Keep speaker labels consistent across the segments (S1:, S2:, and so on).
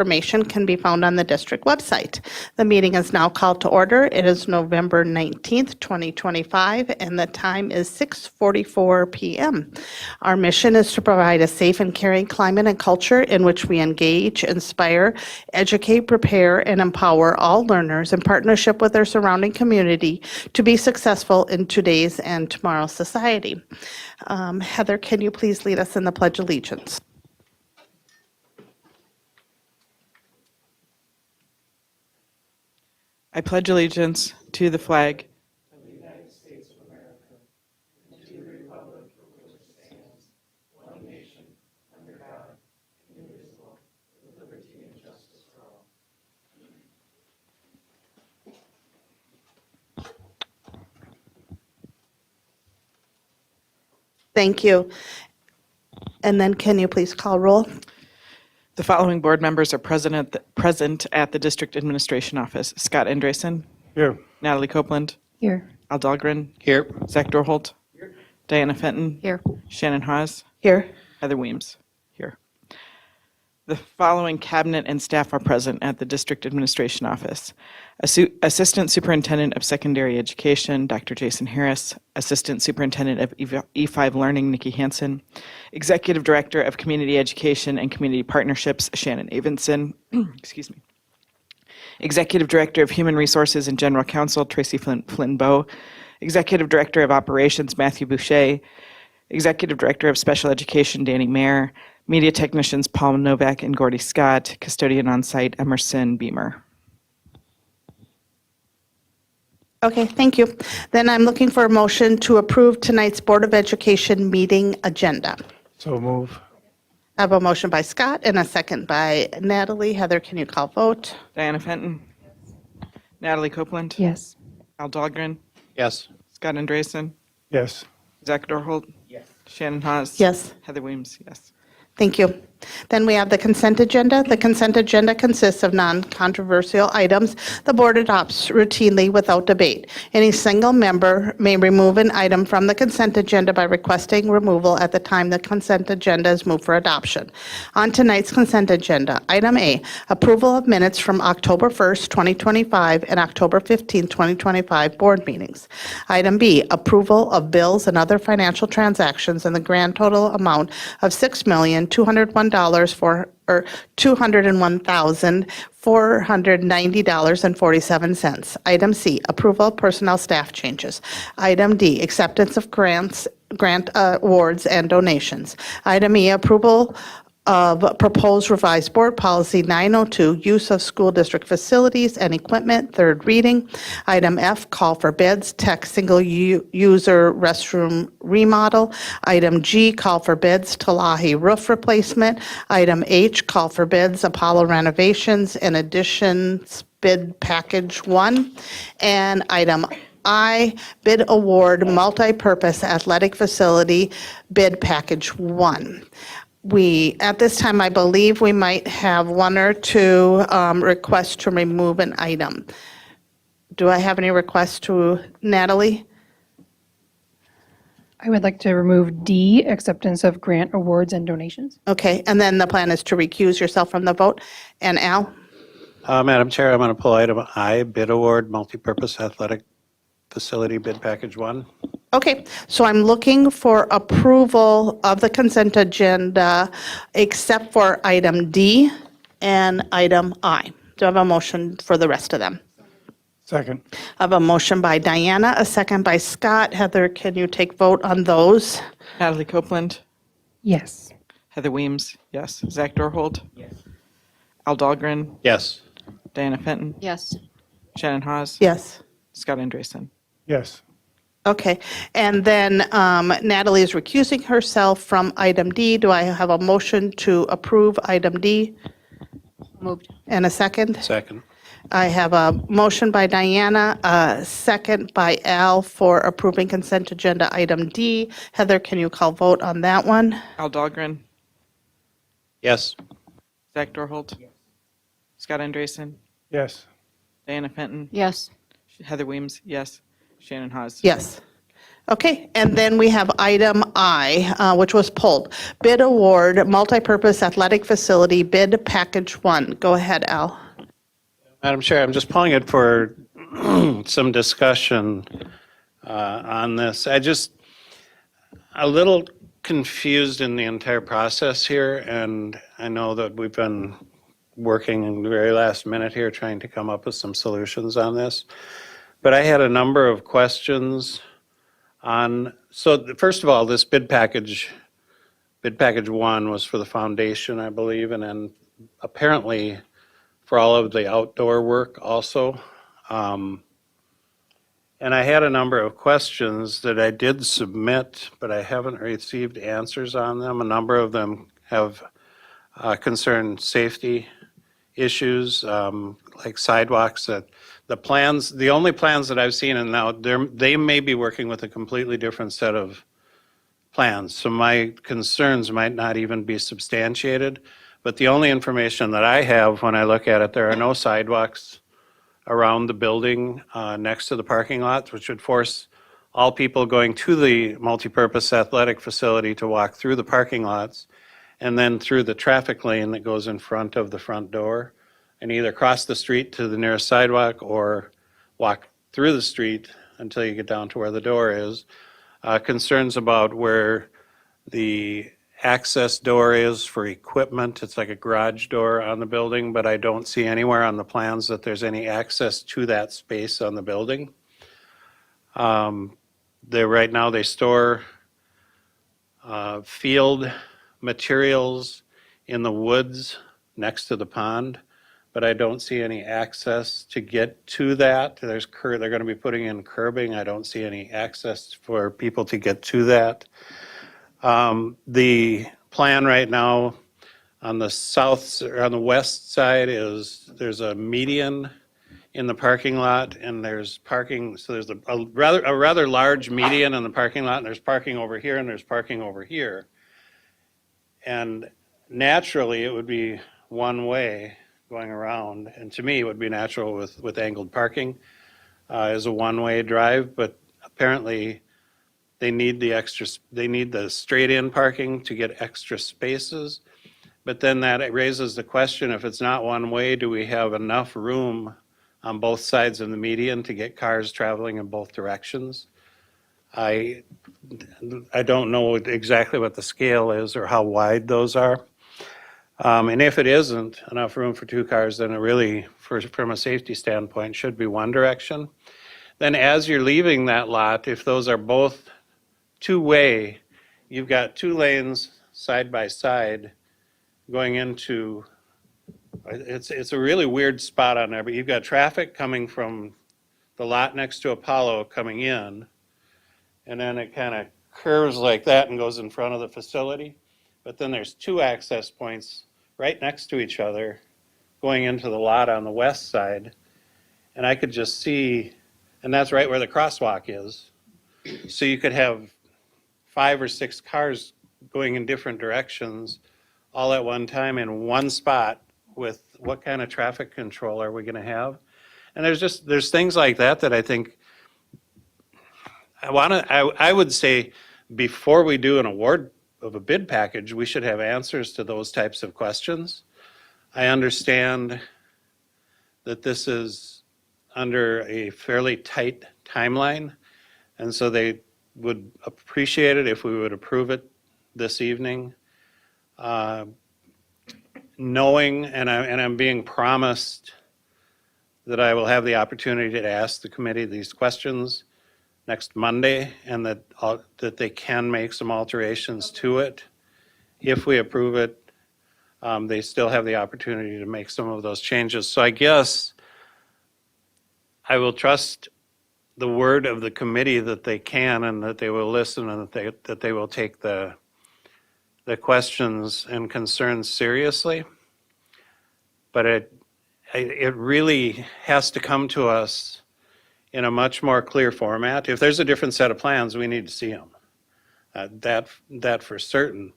S1: information can be found on the district website. The meeting is now called to order. It is November 19th, 2025, and the time is 6:44 p.m. Our mission is to provide a safe and caring climate and culture in which we engage, inspire, educate, prepare, and empower all learners in partnership with their surrounding community to be successful in today's and tomorrow's society. Heather, can you please lead us in the Pledge of Allegiance?
S2: I pledge allegiance to the flag
S1: Thank you. And then can you please call roll?
S2: The following board members are present at the District Administration Office. Scott Andresen.
S3: Here.
S2: Natalie Copeland.
S4: Here.
S2: Al Dahlgren.
S3: Here.
S2: Zach Dorholt. Diana Fenton.
S4: Here.
S2: Shannon Haas.
S1: Here.
S2: Heather Weems. Here. The following cabinet and staff are present at the District Administration Office. Assistant Superintendent of Secondary Education, Dr. Jason Harris. Assistant Superintendent of E5 Learning, Nikki Hansen. Executive Director of Community Education and Community Partnerships, Shannon Avenson. Excuse me. Executive Director of Human Resources and General Counsel, Tracy Flynn Bowe. Executive Director of Operations, Matthew Boucher. Executive Director of Special Education, Danny Mayer. Media Technicians, Paul Novak and Gordy Scott. Custodian on site, Emerson Beamer.
S1: Okay, thank you. Then I'm looking for a motion to approve tonight's Board of Education meeting agenda.
S3: So move.
S1: I have a motion by Scott and a second by Natalie. Heather, can you call vote?
S2: Diana Fenton. Natalie Copeland.
S4: Yes.
S2: Al Dahlgren.
S3: Yes.
S2: Scott Andresen.
S3: Yes.
S2: Zach Dorholt.
S3: Yes.
S2: Shannon Haas.
S1: Yes.
S2: Heather Weems. Yes.
S1: Thank you. Then we have the consent agenda. The consent agenda consists of non-controversial items the board adopts routinely without debate. Any single member may remove an item from the consent agenda by requesting removal at the time the consent agenda is moved for adoption. On tonight's consent agenda, item A, approval of minutes from October 1st, 2025 and October 15th, 2025 board meetings. Item B, approval of bills and other financial transactions in the grand total amount of $6,201,490.47. Item C, approval of personnel staff changes. Item D, acceptance of grant awards and donations. Item E, approval of proposed revised board policy 902, use of school district facilities and equipment, third reading. Item F, call for bids, tech single user restroom remodel. Item G, call for bids, Talahi roof replacement. Item H, call for bids, Apollo renovations and additions bid package 1. And item I, bid award multi-purpose athletic facility bid package 1. At this time, I believe we might have one or two requests to remove an item. Do I have any requests to Natalie?
S4: I would like to remove D, acceptance of grant awards and donations.
S1: Okay, and then the plan is to recuse yourself from the vote. And Al?
S3: Madam Chair, I'm going to pull item I, bid award, multipurpose athletic facility bid package 1.
S1: Okay, so I'm looking for approval of the consent agenda except for item D and item I. Do I have a motion for the rest of them?
S3: Second.
S1: I have a motion by Diana, a second by Scott. Heather, can you take vote on those?
S2: Natalie Copeland.
S4: Yes.
S2: Heather Weems. Yes. Zach Dorholt. Yes. Al Dahlgren.
S3: Yes.
S2: Diana Fenton.
S4: Yes.
S2: Shannon Haas.
S1: Yes.
S2: Scott Andresen.
S3: Yes.
S1: Okay, and then Natalie is recusing herself from item D. Do I have a motion to approve item D?
S4: Moved.
S1: And a second?
S3: Second.
S1: I have a motion by Diana, a second by Al for approving consent agenda item D. Heather, can you call vote on that one?
S2: Al Dahlgren.
S3: Yes.
S2: Zach Dorholt. Yes. Scott Andresen.
S3: Yes.
S2: Diana Fenton.
S4: Yes.
S2: Heather Weems. Yes. Shannon Haas.
S1: Yes. Okay, and then we have item I, which was pulled. Bid award, multipurpose athletic facility, bid package 1. Go ahead, Al.
S3: Madam Chair, I'm just pulling it for some discussion on this. A little confused in the entire process here, and I know that we've been working in the very last minute here trying to come up with some solutions on this. But I had a number of questions on, first of all, this bid package 1 was for the foundation, I believe, and then apparently for all of the outdoor work also. And I had a number of questions that I did submit, but I haven't received answers on them. A number of them have concerned safety issues, like sidewalks. That the only plans that I've seen, and now they may be working with a completely different set of plans. So my concerns might not even be substantiated. But the only information that I have when I look at it, there are no sidewalks around the building next to the parking lot, which would force all people going to the multipurpose athletic facility to walk through the parking lots and then through the traffic lane that goes in front of the front door and either cross the street to the nearest sidewalk or walk through the street until you get down to where the door is. Concerns about where the access door is for equipment. It's like a garage door on the building, but I don't see anywhere on the plans that there's any access to that space on the building. Right now they store field materials in the woods next to the pond, but I don't see any access to get to that. They're going to be putting in curbing. I don't see any access for people to get to that. The plan right now on the west side there's a median in the parking lot, and there's parking. So there's a rather large median in the parking lot, and there's parking over here, and there's parking over here. And naturally, it would be one way going around, and to me, it would be natural with angled parking as a one-way drive, but apparently they need the straight-in parking to get extra spaces. But then that raises the question, if it's not one way, do we have enough room on both sides of the median to get cars traveling in both directions? I don't know exactly what the scale is or how wide those are. And if it isn't enough room for 2 cars, then it really, from a safety standpoint, should be one direction. Then as you're leaving that lot, if those are both two-way, you've got 2 lanes side by side going into, it's a really weird spot on there, but you've got traffic coming from the lot next to Apollo coming in, and then it kind of curves like that and goes in front of the facility. But then there's 2 access points right next to each other going into the lot on the west side. And I could just see, and that's right where the crosswalk is. So you could have 5 or 6 cars going in different directions all at one time in one spot. With what kind of traffic control are we going to have? And there's things like that I think I would say before we do an award of a bid package, we should have answers to those types of questions. I understand that this is under a fairly tight timeline, and so they would appreciate it if we would approve it this evening. Knowing, and I'm being promised that I will have the opportunity to ask the committee these questions next Monday, and that they can make some alterations to it. If we approve it, they still have the opportunity to make some of those changes. So I guess I will trust the word of the committee that they can, and that they will listen, and that they will take the questions and concerns seriously. But it really has to come to us in a much more clear format. If there's a different set of plans, we need to see them. That for certain.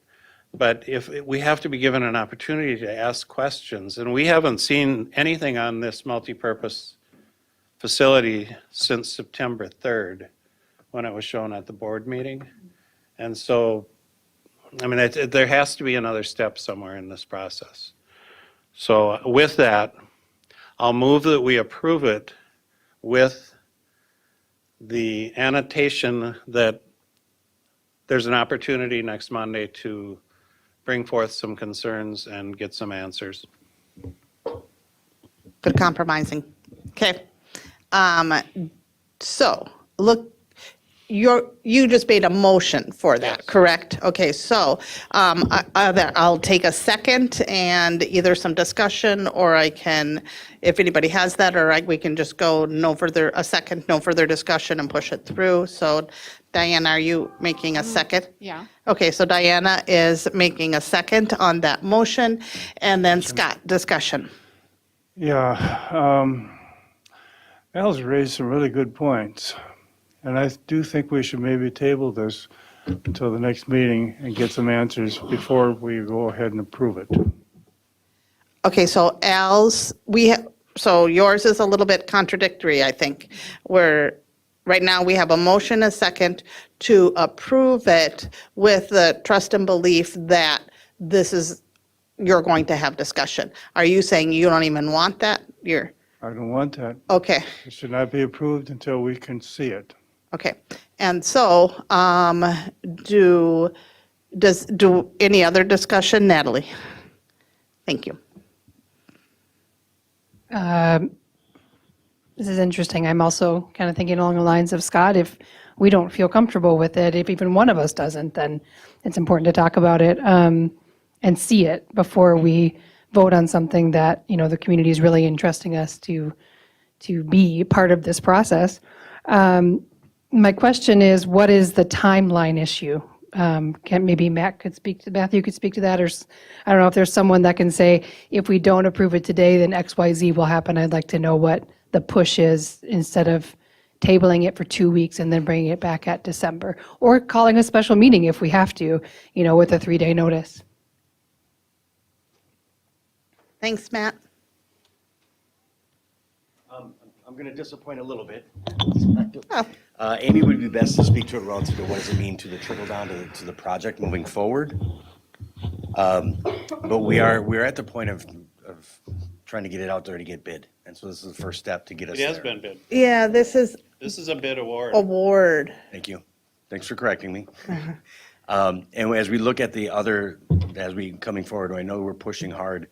S3: But if we have to be given an opportunity to ask questions, and we haven't seen anything on this multipurpose facility since September 3rd, when it was shown at the board meeting. And so, I mean, there has to be another step somewhere in this process. So with that, I'll move that we approve it with the annotation that there's an opportunity next Monday to bring forth some concerns and get some answers.
S1: Good compromising. Okay. So, look, you just made a motion for that,
S3: Yes.
S1: correct? Okay, so I'll take a second and either some discussion, or I can, if anybody has that, or we can just go a second, no further discussion and push it through. So Diana, are you making a second?
S5: Yeah.
S1: Okay, so Diana is making a second on that motion, and then Scott, discussion.
S6: Yeah, Al's raised some really good points, and I do think we should maybe table this until the next meeting and get some answers before we go ahead and approve it.
S1: Okay, so so yours is a little bit contradictory, I think, where right now we have a motion, a second, to approve it with the trust and belief that you're going to have discussion. Are you saying you don't even want that?
S6: I don't want that.
S1: Okay,
S6: It should not be approved until we can see it.
S1: okay. And so, do any other discussion, Natalie? Thank you.
S4: This is interesting. I'm also kind of thinking along the lines of Scott. If we don't feel comfortable with it, if even one of us doesn't, then it's important to talk about it and see it before we vote on something that, the community is really entrusting us to be part of this process. My question is, what is the timeline issue? Maybe Matthew could speak to that, or I don't know if there's someone that can say, if we don't approve it today, then X, Y, Z will happen. I'd like to know what the push is, instead of tabling it for 2 weeks and then bringing it back at December, or calling a special meeting if we have to, with a 3-day notice.
S1: Thanks, Matt.
S7: I'm going to disappoint a little bit.
S1: Oh.
S7: Amy would be best to speak to it relative to what does it mean to the trickle down to the project moving forward. But we're at the point of trying to get it out there to get bid. And so this is the first step to get us
S3: It has
S7: there.
S3: been bid.
S1: Yeah, this is
S3: This is a bid award.
S1: award.
S7: Thank you. Thanks for correcting me. And as we look at as we coming forward, I know we're pushing hard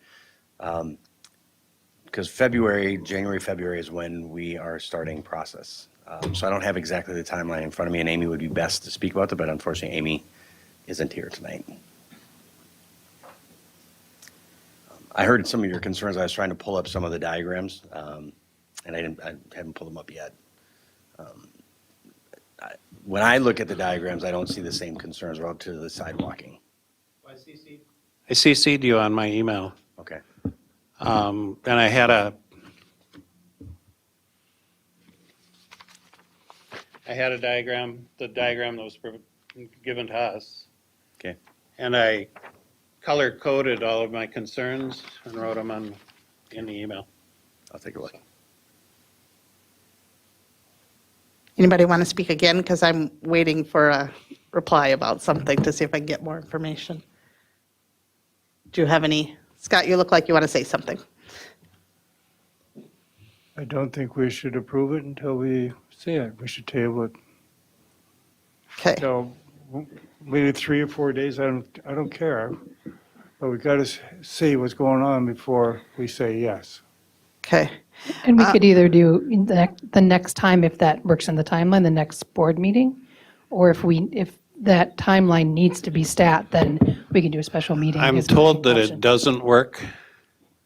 S7: because January, February is when we are starting process. So I don't have exactly the timeline in front of me, and Amy would be best to speak about that, but unfortunately, Amy isn't here tonight. I heard some of your concerns. I was trying to pull up some of the diagrams, and I haven't pulled them up yet. When I look at the diagrams, I don't see the same concerns relative to the sidewalking.
S3: I CC'd you on my email,
S7: Okay.
S3: and I had a diagram, the diagram that was given to us,
S7: Okay.
S3: and I color-coded all of my concerns and wrote them in the email.
S7: I'll take a look.
S1: Anybody want to speak again? Because I'm waiting for a reply about something to see if I can get more information. Do you have any? Scott, you look like you want to say something.
S6: I don't think we should approve it until we see it. We should table it
S1: Okay.
S6: till maybe 3 or 4 days. I don't care. But we got to see what's going on before we say yes.
S1: Okay.
S4: And we could either do the next time, if that works in the timeline, the next board meeting, or if that timeline needs to be stat, then we can do a special meeting.
S3: I'm
S4: is my
S3: told that
S4: option.
S3: it doesn't work.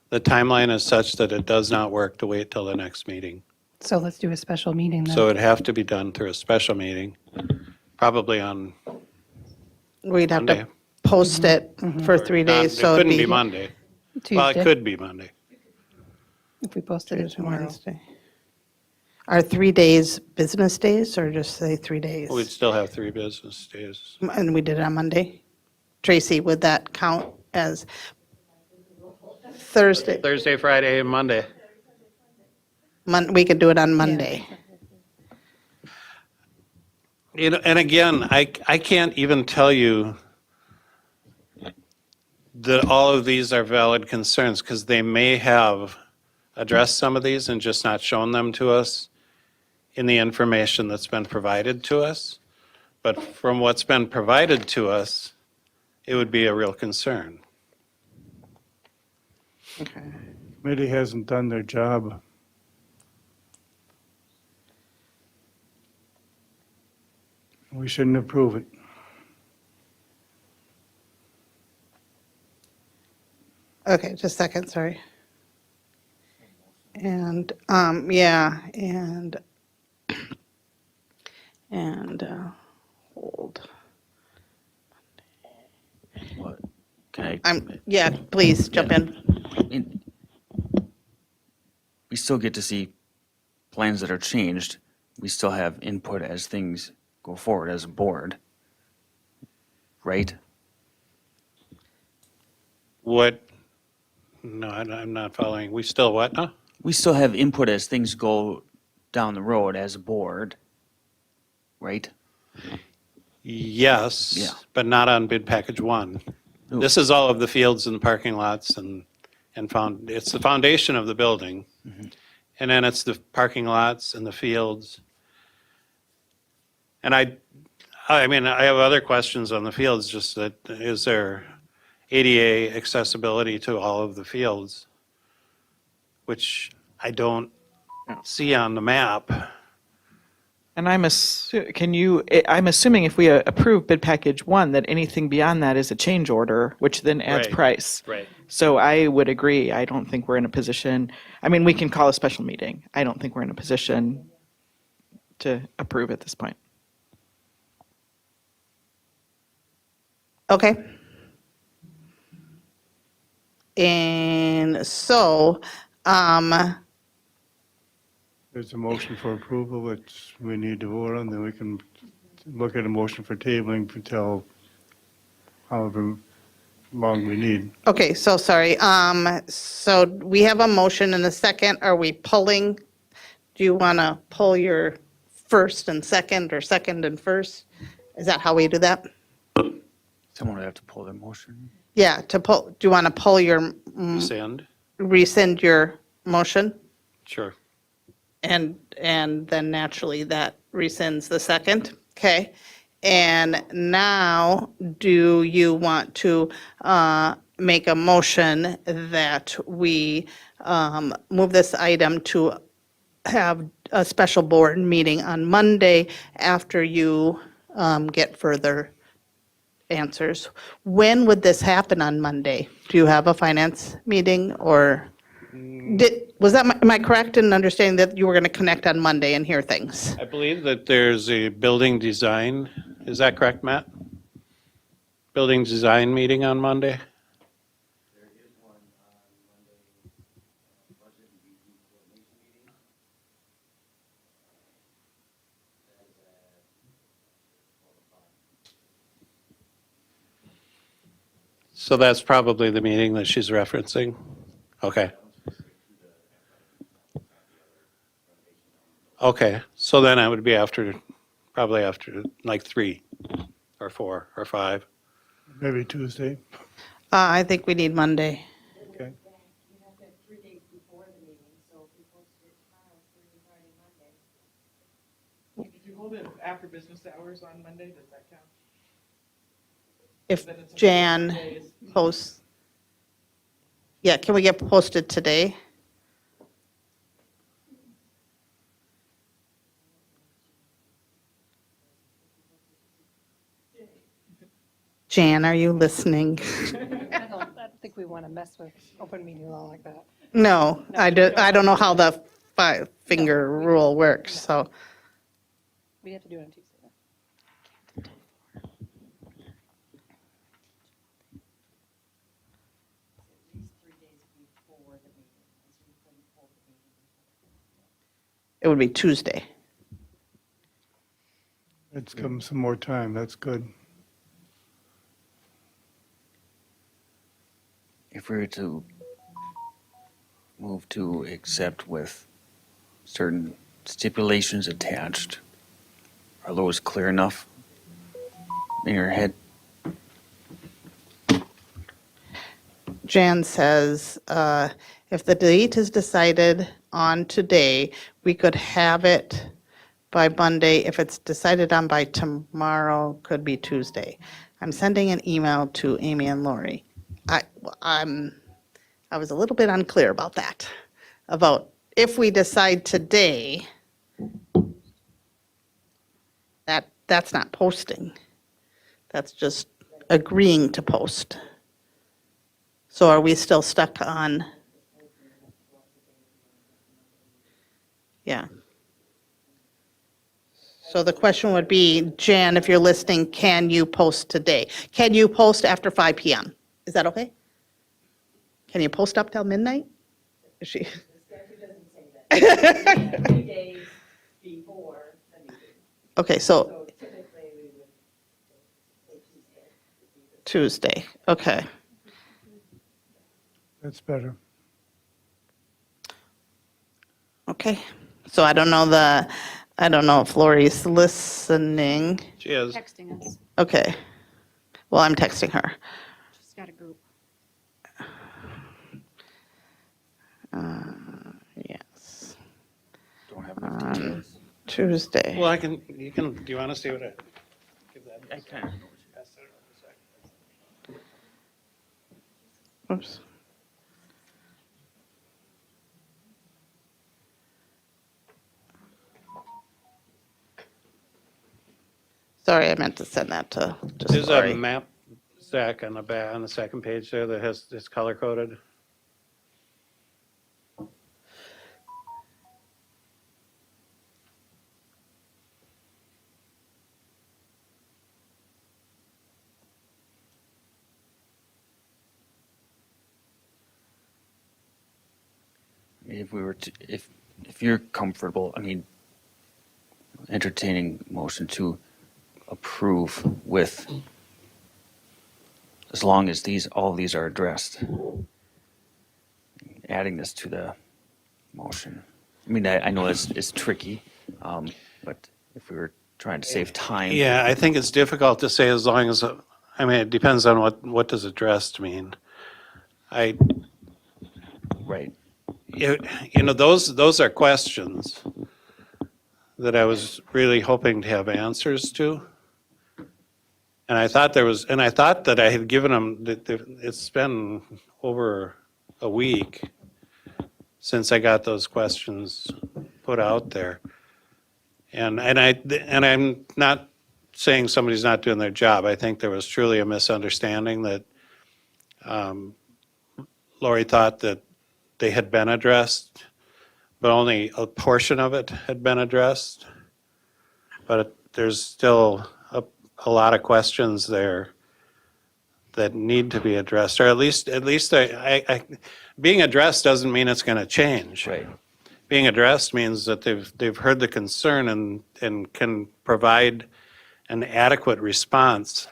S3: The timeline is such that it does not work to wait till the next meeting.
S4: So let's do a special meeting then.
S3: So it'd have to be done through a special meeting, probably on
S1: We'd have
S3: Monday.
S1: to post it for 3 days,
S3: It
S1: so it'd
S3: couldn't be Monday. Well, it
S4: Tuesday,
S3: could be Monday.
S4: if we posted it tomorrow.
S1: Wednesday. Are 3 days business days, or just say 3 days?
S3: We'd still have 3 business days.
S1: And we did it on Monday? Tracy, would that count as Thursday?
S3: Thursday, Friday, and Monday.
S1: We could do it on Monday.
S3: You know, and again, I can't even tell you that all of these are valid concerns, because they may have addressed some of these and just not shown them to us in the information that's been provided to us. But from what's been provided to us, it would be a real concern.
S2: Okay.
S6: Committee hasn't done their job. We shouldn't approve it.
S1: Okay, just a second, sorry. And, yeah, and hold.
S5: What? Can
S1: Yeah, please, jump in.
S5: in- we still get to see plans that are changed. We still have input as things go forward as a board. Right?
S3: What, no, I'm not following. We still what now?
S5: We still have input as things go down the road as a board. Right?
S3: Yes,
S5: Yeah.
S3: but not on bid package one.
S5: Ooh.
S3: This is all of the fields and parking lots and it's the foundation of the building. And then it's the parking lots and the fields. And I mean, I have other questions on the fields, just that, is there ADA accessibility to all of the fields? Which I don't see on the map.
S2: And I'm assuming if we approve bid package one, that anything beyond that is a change order, which then adds
S3: Right.
S2: price.
S3: Right.
S2: So I would agree. I don't think we're in a position, I mean, we can call a special meeting. I don't think we're in a position to approve at this point.
S1: Okay. And so,
S6: There's a motion for approval, which we need to vote on, then we can look at a motion for tabling until however long we need.
S1: okay, so sorry. So we have a motion and a second. Are we pulling? Do you want to pull your first and second or second and first? Is that how we do that?
S5: Someone would have to pull their motion.
S1: Yeah, to pull, do you want to pull your,
S3: Sand?
S1: rescind your motion?
S3: Sure.
S1: And then naturally that rescinds the second, okay? And now, do you want to make a motion that we move this item to have a special board meeting on Monday after you get further answers? When would this happen on Monday? Do you have a finance meeting or? Am I correct in understanding that you were going to connect on Monday and hear things?
S3: I believe that there's a building design, is that correct, Matt? Building design meeting on Monday? So that's probably the meeting that she's referencing? Okay. Okay, so then I would be probably after like 3 or 4 or 5.
S6: Maybe Tuesday.
S1: I think we need Monday.
S6: Okay.
S8: You have to have 3 days before the meeting, so if we post it tomorrow, Thursday, Friday, Monday.
S2: If you hold it after business hours on Monday, does that count?
S1: If Jan posts, yeah, can we get posted today? Jan, are you listening?
S4: I don't think we want to mess with open meeting law like that.
S1: No, I don't know how the five-finger rule works, so.
S4: We have to do it on Tuesday.
S8: At least 3 days before the meeting, so we couldn't hold the meeting.
S1: It would be Tuesday.
S6: Let's give them some more time, that's good.
S5: If we were to move to accept with certain stipulations attached, Are those clear enough in your head?
S1: Jan says, if the date is decided on today, we could have it by Monday. If it's decided on by tomorrow, could be Tuesday. I'm sending an email to Amy and Lori. I was a little bit unclear about that, about if we decide today, that's not posting. That's just agreeing to post. So are we still stuck on? Yeah. So the question would be, Jan, if you're listening, can you post today? Can you post after 5 PM? Is that okay? Can you post up till midnight? Is she?
S8: The statute doesn't say that. 3 days before the meeting.
S1: Okay, so
S8: So typically, we would say Tuesday.
S1: Tuesday, okay.
S6: That's better.
S1: Okay, so I don't know if Lori's listening.
S3: She is.
S9: Texting us.
S1: Okay, well, I'm texting her.
S9: She's got a group.
S1: Yes,
S5: Don't have enough details.
S1: Tuesday.
S3: Well, do you want to see what I? give that-
S5: I kind of know what you
S3: pass that over a second.
S1: Oops. Sorry, I meant to send that to just
S3: There's
S1: Lori.
S3: a map, Zach, on the back, on the second page there that has, it's color coded.
S5: If we were to, if you're comfortable, I mean, entertaining motion to approve with, as long as all these are addressed, adding this to the motion. I mean, I know it's tricky, but if we were trying to save time.
S3: Yeah, I think it's difficult to say as long as, I mean, it depends on what does addressed mean.
S5: Right.
S3: Those are questions that I was really hoping to have answers to. And I thought that I had given them, it's been over a week since I got those questions put out there. And I'm not saying somebody's not doing their job. I think there was truly a misunderstanding that Lori thought that they had been addressed, but only a portion of it had been addressed. But there's still a lot of questions there that need to be addressed, or at least being addressed doesn't mean it's going to change.
S5: Right.
S3: Being addressed means that they've heard the concern and can provide an adequate response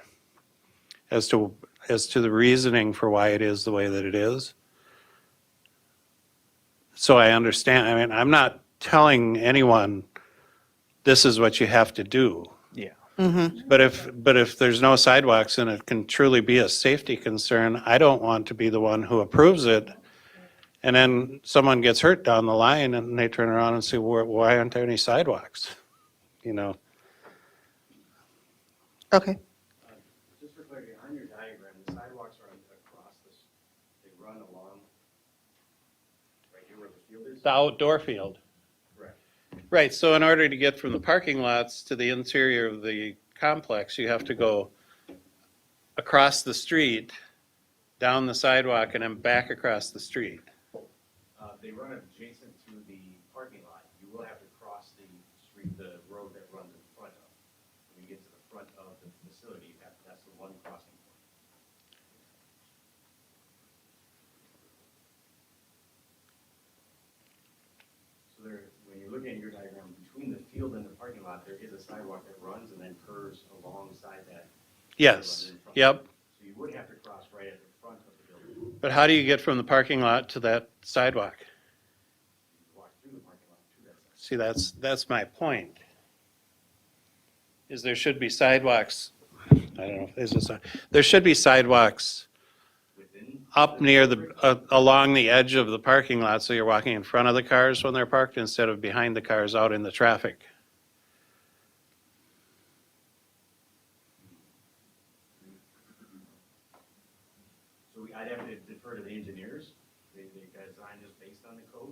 S3: as to the reasoning for why it is the way that it is. So I understand, I mean, I'm not telling anyone this is what you have to do.
S5: Yeah.
S3: But if there's no sidewalks and it can truly be a safety concern, I don't want to be the one who approves it. And then someone gets hurt down the line and they turn around and say, why aren't there any sidewalks? You know?
S1: Okay,
S7: Just for clarity, on your diagram, the sidewalks are across this, they run along right here where the field is?
S3: The outdoor field.
S7: Correct.
S3: Right, so in order to get from the parking lots to the interior of the complex, you have to go across the street, down the sidewalk, and then back across the street.
S7: They run adjacent to the parking lot. You will have to cross the street, the road that runs in front of. When you get to the front of the facility, that's the one crossing point. So there, when you're looking at your diagram, between the field and the parking lot, there is a sidewalk that runs and then curves alongside that.
S3: Yes, yep.
S7: So you would have to cross right at the front of the building.
S3: But how do you get from the parking lot to that sidewalk?
S7: Walk through the parking lot to that side.
S3: See, that's my point. is there should be sidewalks. I don't know, is this, there should be sidewalks up near along the edge of the parking lot, so you're walking in front of the cars when they're parked instead of behind the cars out in the traffic.
S7: I'd have to defer to the engineers. They design this based on the code.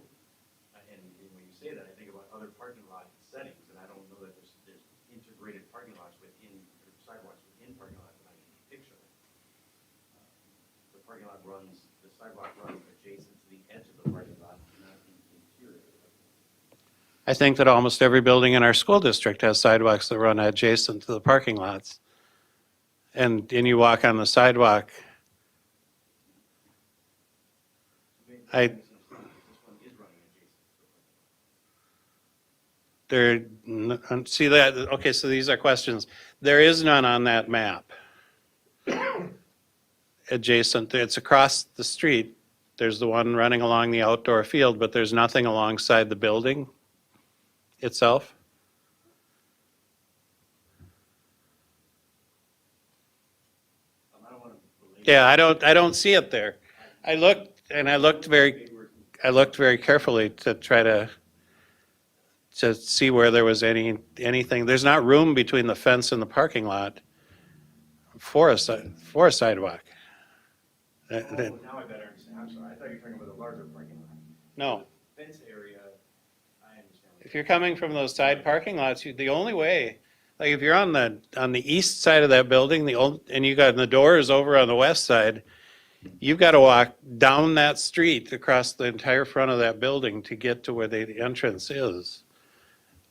S7: And when you say that, I think about other parking lot settings, and I don't know that there's integrated parking lots within, or sidewalks within parking lots that I can picture. The sidewalk runs adjacent to the edge of the parking lot, not in the interior.
S3: I think that almost every building in our school district has sidewalks that run adjacent to the parking lots. And you walk on the sidewalk.
S7: This one is running adjacent.
S3: See that, okay, so these are questions. There is none on that map. Adjacent, it's across the street. There's the one running along the outdoor field, but there's nothing alongside the building itself.
S7: I don't want to believe.
S3: Yeah, I don't see it there. I looked very carefully to try to see where there was anything. There's not room between the fence and the parking lot for a sidewalk.
S7: Now I better understand. I'm sorry. I thought you were talking about the larger parking lot.
S3: No,
S7: Fence area, I understand.
S3: if you're coming from those side parking lots, the only way, like if you're on the east side of that building, and you got the doors over on the west side, you've got to walk down that street across the entire front of that building to get to where the entrance is.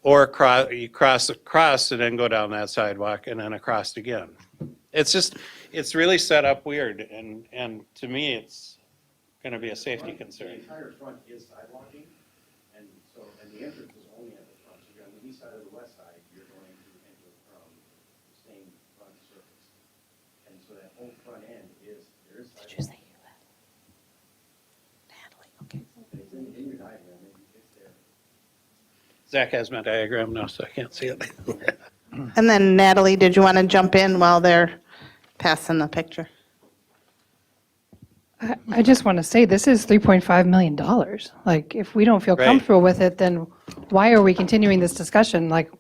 S3: Or you cross and then go down that sidewalk and then across again. It's really set up weird, and to me, it's going to be a safety
S7: The
S3: concern.
S7: entire front is sidewalking, and the entrance is only at the front. So you're on the east side or the west side, you're going to enter from the same front surface. And so that whole front end there is sidewalk.
S1: Did you say you left? Natalie, okay.
S7: And it's in your diagram, it's there.
S3: Zach has my diagram now, so I can't see it.
S1: And then Natalie, did you want to jump in while they're passing the picture?
S4: I just want to say, this is $3.5 million. Like, if we don't feel
S3: Right.
S4: comfortable with it, then why are we continuing this discussion? Like,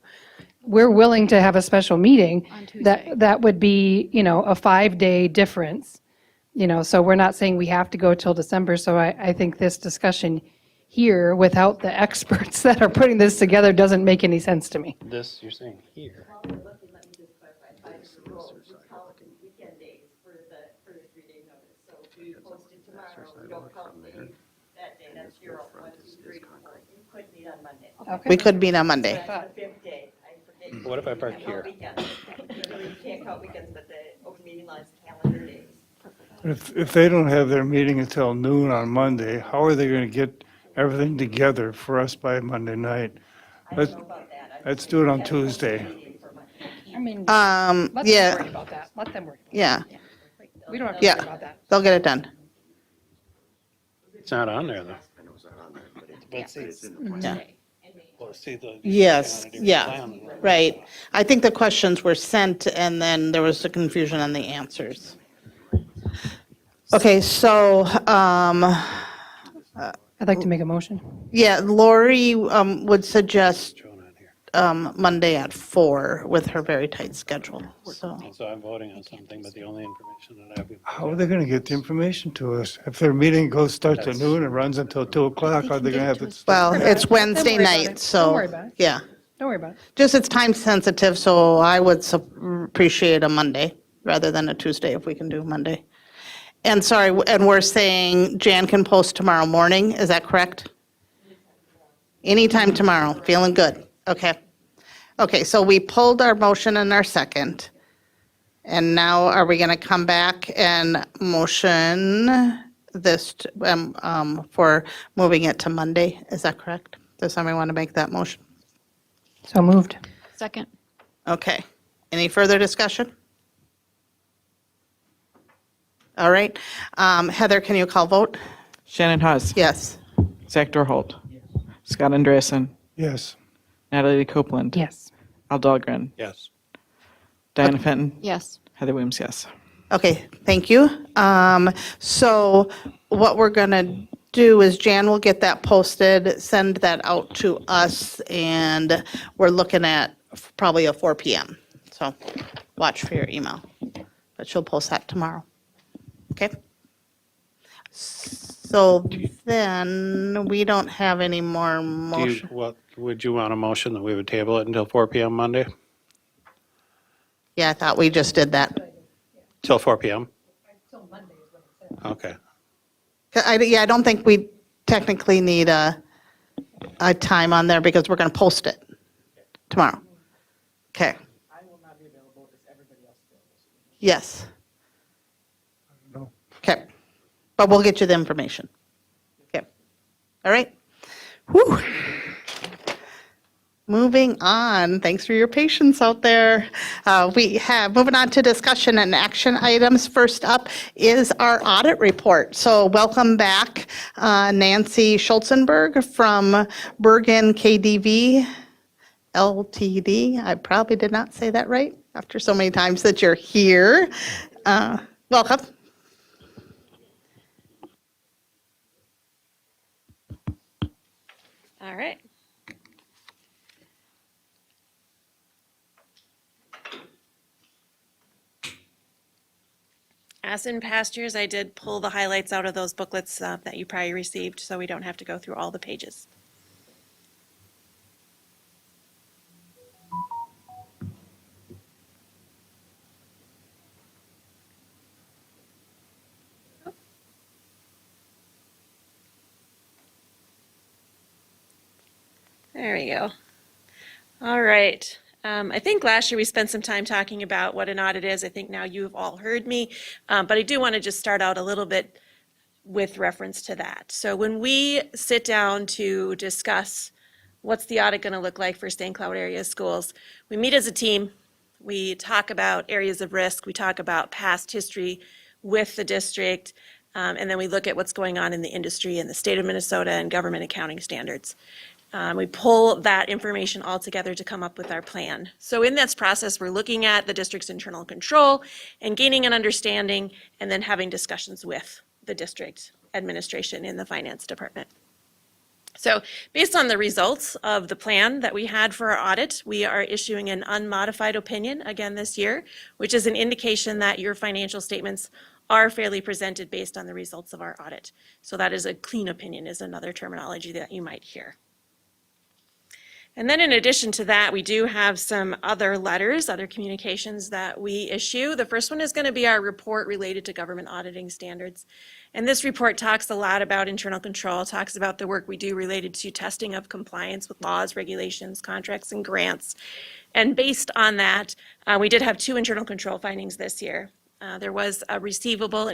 S4: we're willing to have a special meeting. That would be, a 5-day difference. So we're not saying we have to go till December. So I think this discussion here, without the experts that are putting this together, doesn't make any sense to me.
S3: This, you're saying here.
S8: While we're looking, let me just clarify, 5 rules, we count weekend days for the 3-day notice. So if we post it tomorrow, we don't count that day, that's 0, 1, 2, 3, 4. You could meet on Monday.
S1: We could meet on Monday.
S8: That's the 5th day, I forget.
S3: What if I park
S8: You can't
S3: here?
S8: count weekends. You can't count weekends, but the open meeting law is calendar days.
S6: If they don't have their meeting until noon on Monday, how are they going to get everything together for us by Monday night?
S8: I
S6: Let's,
S8: don't know about that. I'm
S6: let's
S8: just
S6: do it on
S8: saying we can't post a
S6: Tuesday.
S8: meeting for Monday.
S4: I mean, let them
S1: Yeah,
S4: worry about that. Let them worry.
S1: yeah,
S4: We don't have to
S1: Yeah.
S4: worry about that.
S1: they'll get it done.
S3: It's not on there, though.
S7: I know it's not on there, but
S3: But
S1: Yeah.
S3: well, see the.
S1: Yes,
S3: on a different
S1: yeah,
S3: plan.
S1: right. I think the questions were sent and then there was a confusion on the answers. Okay, so,
S4: I'd like to make a motion.
S1: yeah, Lori would suggest
S3: Shown on here.
S1: Monday at 4 with her very tight schedule, so.
S3: So I'm voting on something, but the only information that I've.
S6: How are they going to get the information to us? If their meeting starts at noon and runs until 2 o'clock, how are they going to have it?
S1: Well, it's Wednesday
S4: Don't worry about
S1: night,
S4: it.
S1: so.
S4: Don't worry about it.
S1: Yeah,
S4: Don't worry about it.
S1: just it's time sensitive, so I would appreciate a Monday rather than a Tuesday if we can do Monday. And sorry, and we're saying Jan can post tomorrow morning, is that correct? Anytime tomorrow, feeling good, okay. Okay, so we pulled our motion and our second. And now are we going to come back and motion this for moving it to Monday? Is that correct? Does somebody want to make that motion?
S4: So moved.
S9: Second.
S1: Okay. Any further discussion? All right. Heather, can you call vote?
S2: Shannon Hawes.
S1: Yes.
S2: Zach Dorholt. Scott Andreessen.
S6: Yes.
S2: Natalie Copeland.
S4: Yes.
S2: Al Dahlgren.
S3: Yes.
S2: Diana Fenton.
S9: Yes.
S2: Heather Williams, yes.
S1: Okay, thank you. So what we're going to do is Jan will get that posted, send that out to us, and we're looking at probably a 4 PM. So watch for your email. But she'll post that tomorrow. Okay? So then we don't have any more
S3: Do you,
S1: motion.
S3: what, would you want a motion that we would table it until 4 PM Monday?
S1: Yeah, I thought we just did that.
S3: Till 4 PM? Okay.
S1: I don't think we technically need a time on there because we're going to post it tomorrow. Okay.
S2: I will not be available. Is everybody else available?
S1: Yes.
S6: know.
S1: Okay. But we'll get you the information. Okay. All right. Whew. Moving on, thanks for your patience out there. Moving on to discussion and action items. First up is our audit report. So welcome back, Nancy Schulzenberg from Bergen KDV LTD. I probably did not say that right after so many times that you're here. Welcome.
S10: All right. As in past years, I did pull the highlights out of those booklets that you probably received, so we don't have to go through all the pages. There we go. All right. I think last year we spent some time talking about what an audit is. I think now you've all heard me, but I do want to just start out a little bit with reference to that. So when we sit down to discuss what's the audit going to look like for St. Cloud area schools, we meet as a team. We talk about areas of risk. We talk about past history with the district, and then we look at what's going on in the industry in the state of Minnesota and government accounting standards. We pull that information all together to come up with our plan. So in this process, we're looking at the district's internal control and gaining an understanding, and then having discussions with the district administration in the finance department. So based on the results of the plan that we had for our audit, we are issuing an unmodified opinion again this year, which is an indication that your financial statements are fairly presented based on the results of our audit. So that is a clean opinion, is another terminology that you might hear. And then in addition to that, we do have some other letters, other communications that we issue. The first one is going to be our report related to government auditing standards. And this report talks a lot about internal control, talks about the work we do related to testing of compliance with laws, regulations, contracts, and grants. And based on that, we did have 2 internal control findings this year. There was an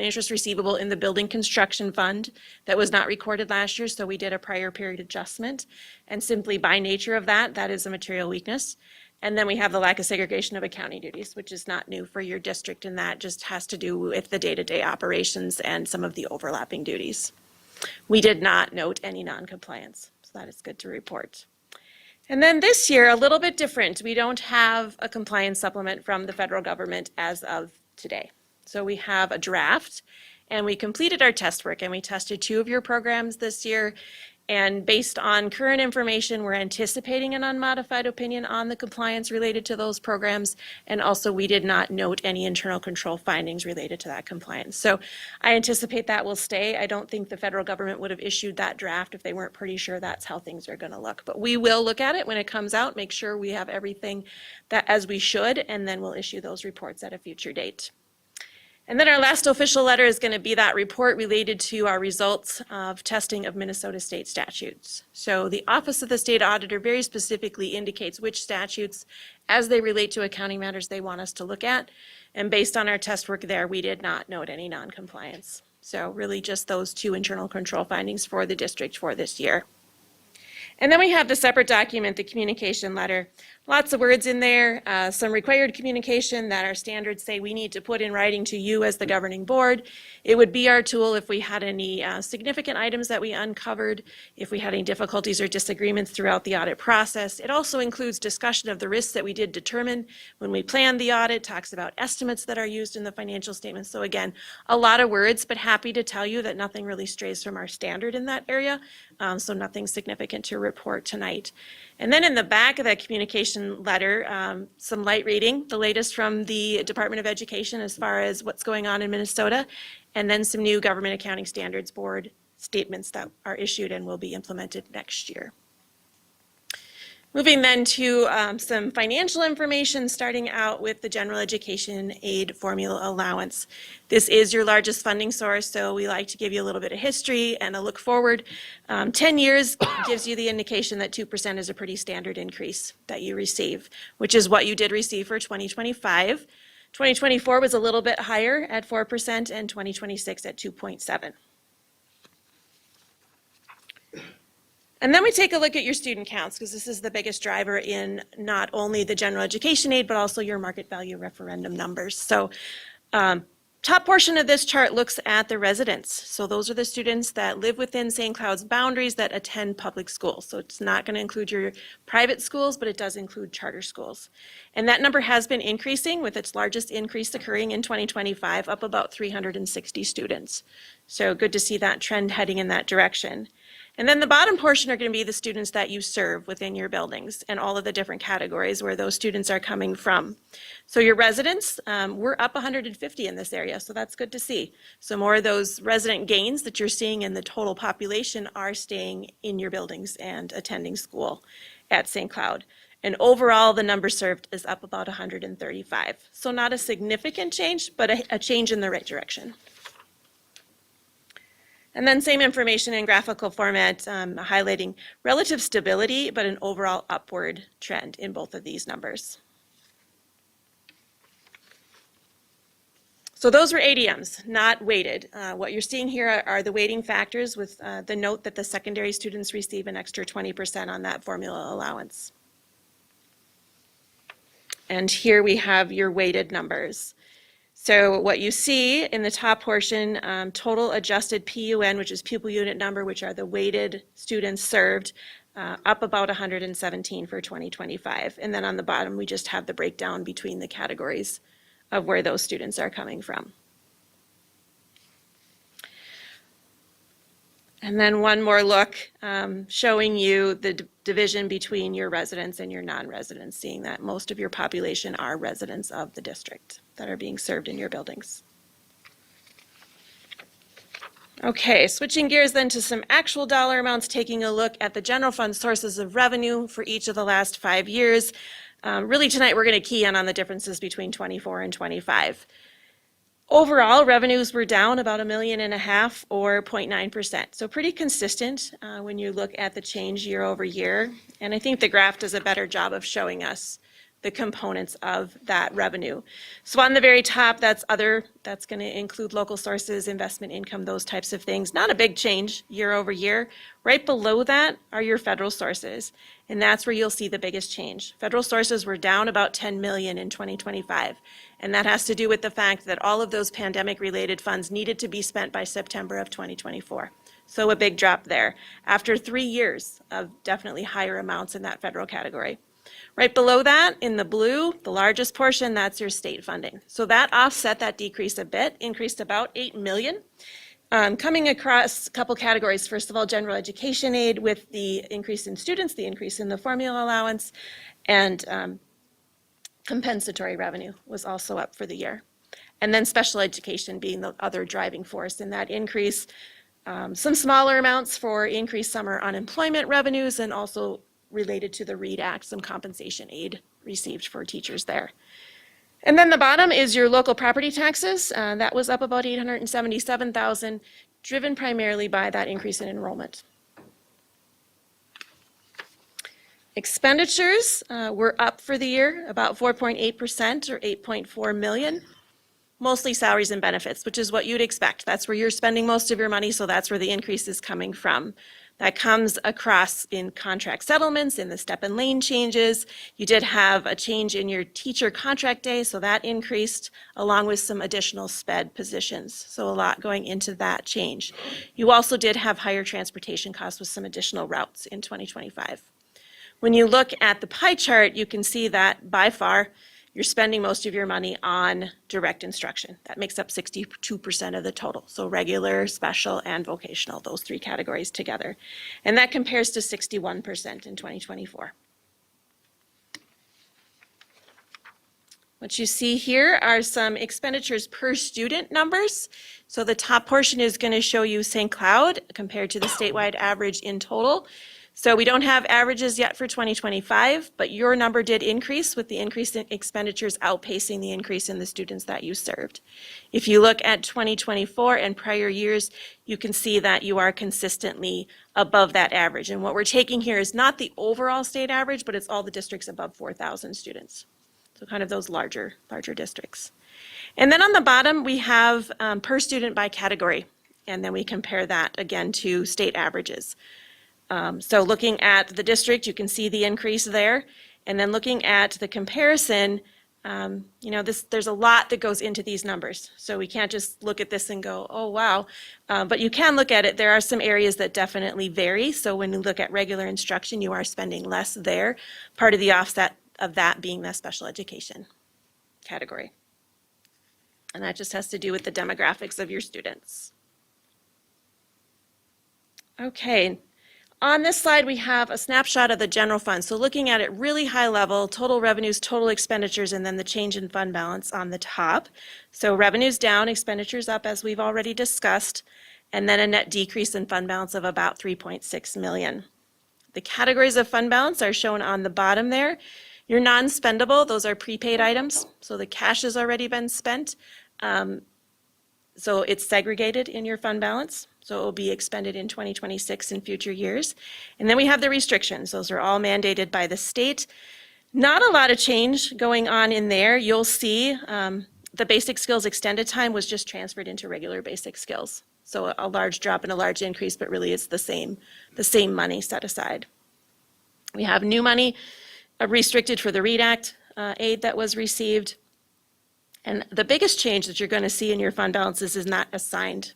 S10: interest receivable in the building construction fund that was not recorded last year, so we did a prior period adjustment. And simply by nature of that, that is a material weakness. And then we have the lack of segregation of accounting duties, which is not new for your district, and that just has to do with the day-to-day operations and some of the overlapping duties. We did not note any non-compliance, so that is good to report. And then this year, a little bit different. We don't have a compliance supplement from the federal government as of today. So we have a draft, and we completed our test work, and we tested 2 of your programs this year. And based on current information, we're anticipating an unmodified opinion on the compliance related to those programs. And also, we did not note any internal control findings related to that compliance. So I anticipate that will stay. I don't think the federal government would have issued that draft if they weren't pretty sure that's how things are going to look. But we will look at it when it comes out, make sure we have everything that as we should, and then we'll issue those reports at a future date. And then our last official letter is going to be that report related to our results of testing of Minnesota state statutes. So the Office of the State Auditor very specifically indicates which statutes, as they relate to accounting matters, they want us to look at. And based on our test work there, we did not note any non-compliance. So really just those 2 internal control findings for the district for this year. And then we have the separate document, the communication letter. Lots of words in there, some required communication that our standards say we need to put in writing to you as the governing board. It would be our tool if we had any significant items that we uncovered, if we had any difficulties or disagreements throughout the audit process. It also includes discussion of the risks that we did determine when we planned the audit, talks about estimates that are used in the financial statements. So again, a lot of words, but happy to tell you that nothing really strays from our standard in that area. So nothing significant to report tonight. And then in the back of that communication letter, some light reading, the latest from the Department of Education as far as what's going on in Minnesota, and then some new Government Accounting Standards Board statements that are issued and will be implemented next year. Moving then to some financial information, starting out with the General Education Aid Formula Allowance. This is your largest funding source, so we like to give you a little bit of history and a look forward. 10 years gives you the indication that 2% is a pretty standard increase that you receive, which is what you did receive for 2025. 2024 was a little bit higher at 4% and 2026 at 2.7%. And then we take a look at your student counts, because this is the biggest driver in not only the general education aid, but also your market value referendum numbers. So top portion of this chart looks at the residents. So those are the students that live within St. Cloud's boundaries that attend public schools. So it's not going to include your private schools, but it does include charter schools. And that number has been increasing, with its largest increase occurring in 2025, up about 360 students. So good to see that trend heading in that direction. And then the bottom portion are going to be the students that you serve within your buildings and all of the different categories where those students are coming from. So your residents, we're up 150 in this area, so that's good to see. So more of those resident gains that you're seeing in the total population are staying in your buildings and attending school at St. Cloud. And overall, the number served is up about 135. So not a significant change, but a change in the right direction. And then same information in graphical format, highlighting relative stability, but an overall upward trend in both of these numbers. So those were ADMs, not weighted. What you're seeing here are the weighting factors, with the note that the secondary students receive an extra 20% on that formula allowance. And here we have your weighted numbers. So what you see in the top portion, total adjusted PUN, which is pupil unit number, which are the weighted students served, up about 117 for 2025. And then on the bottom, we just have the breakdown between the categories of where those students are coming from. And then one more look, showing you the division between your residents and your non-residents, seeing that most of your population are residents of the district that are being served in your buildings. Okay, switching gears then to some actual dollar amounts, taking a look at the general fund sources of revenue for each of the last 5 years. Really tonight we're going to key in on the differences between 24 and 25. Overall, revenues were down about $1.5 million or 0.9%. So pretty consistent when you look at the change year over year. And I think the graph does a better job of showing us the components of that revenue. So on the very top, that's other, that's going to include local sources, investment income, those types of things. Not a big change year over year. Right below that are your federal sources, and that's where you'll see the biggest change. Federal sources were down about $10 million in 2025, and that has to do with the fact that all of those pandemic-related funds needed to be spent by September of 2024. So a big drop there after 3 years of definitely higher amounts in that federal category. Right below that, in the blue, the largest portion, that's your state funding. So that offset that decrease a bit, increased about $8 million. Coming across a couple categories. First of all, general education aid with the increase in students, the increase in the formula allowance, and compensatory revenue was also up for the year. And then special education being the other driving force in that increase. Some smaller amounts for increased summer unemployment revenues, and also related to the READ Act, some compensation aid received for teachers there. And then the bottom is your local property taxes. That was up about $877,000, driven primarily by that increase in enrollment. Expenditures were up for the year, about 4.8% or $8.4 million. Mostly salaries and benefits, which is what you'd expect. That's where you're spending most of your money, so that's where the increase is coming from. That comes across in contract settlements, in the step and lane changes. You did have a change in your teacher contract day, so that increased along with some additional sped positions. So a lot going into that change. You also did have higher transportation costs with some additional routes in 2025. When you look at the pie chart, you can see that by far, you're spending most of your money on direct instruction. That makes up 62% of the total. So regular, special, and vocational, those three categories together. And that compares to 61% in 2024. What you see here are some expenditures per student numbers. So the top portion is going to show you St. Cloud compared to the statewide average in total. So we don't have averages yet for 2025, but your number did increase with the increase in expenditures outpacing the increase in the students that you served. If you look at 2024 and prior years, you can see that you are consistently above that average. And what we're taking here is not the overall state average, but it's all the districts above 4,000 students. So kind of those larger districts. And then on the bottom, we have per student by category. And then we compare that again to state averages. So looking at the district, you can see the increase there. And then looking at the comparison, there's a lot that goes into these numbers. So we can't just look at this and go, oh, wow. But you can look at it. There are some areas that definitely vary. So when you look at regular instruction, you are spending less there. Part of the offset of that being the special education category. And that just has to do with the demographics of your students. Okay. On this slide, we have a snapshot of the general fund. So looking at it really high level, total revenues, total expenditures, and then the change in fund balance on the top. So revenues down, expenditures up, as we've already discussed, and then a net decrease in fund balance of about 3.6 million. The categories of fund balance are shown on the bottom there. Your non-spendable, those are prepaid items. So the cash has already been spent. So it's segregated in your fund balance. So it will be expended in 2026 and future years. And then we have the restrictions. Those are all mandated by the state. Not a lot of change going on in there. You'll see the basic skills extended time was just transferred into regular basic skills. So a large drop and a large increase, but really it's the same money set aside. We have new money restricted for the READ Act aid that was received. And the biggest change that you're going to see in your fund balances is not assigned.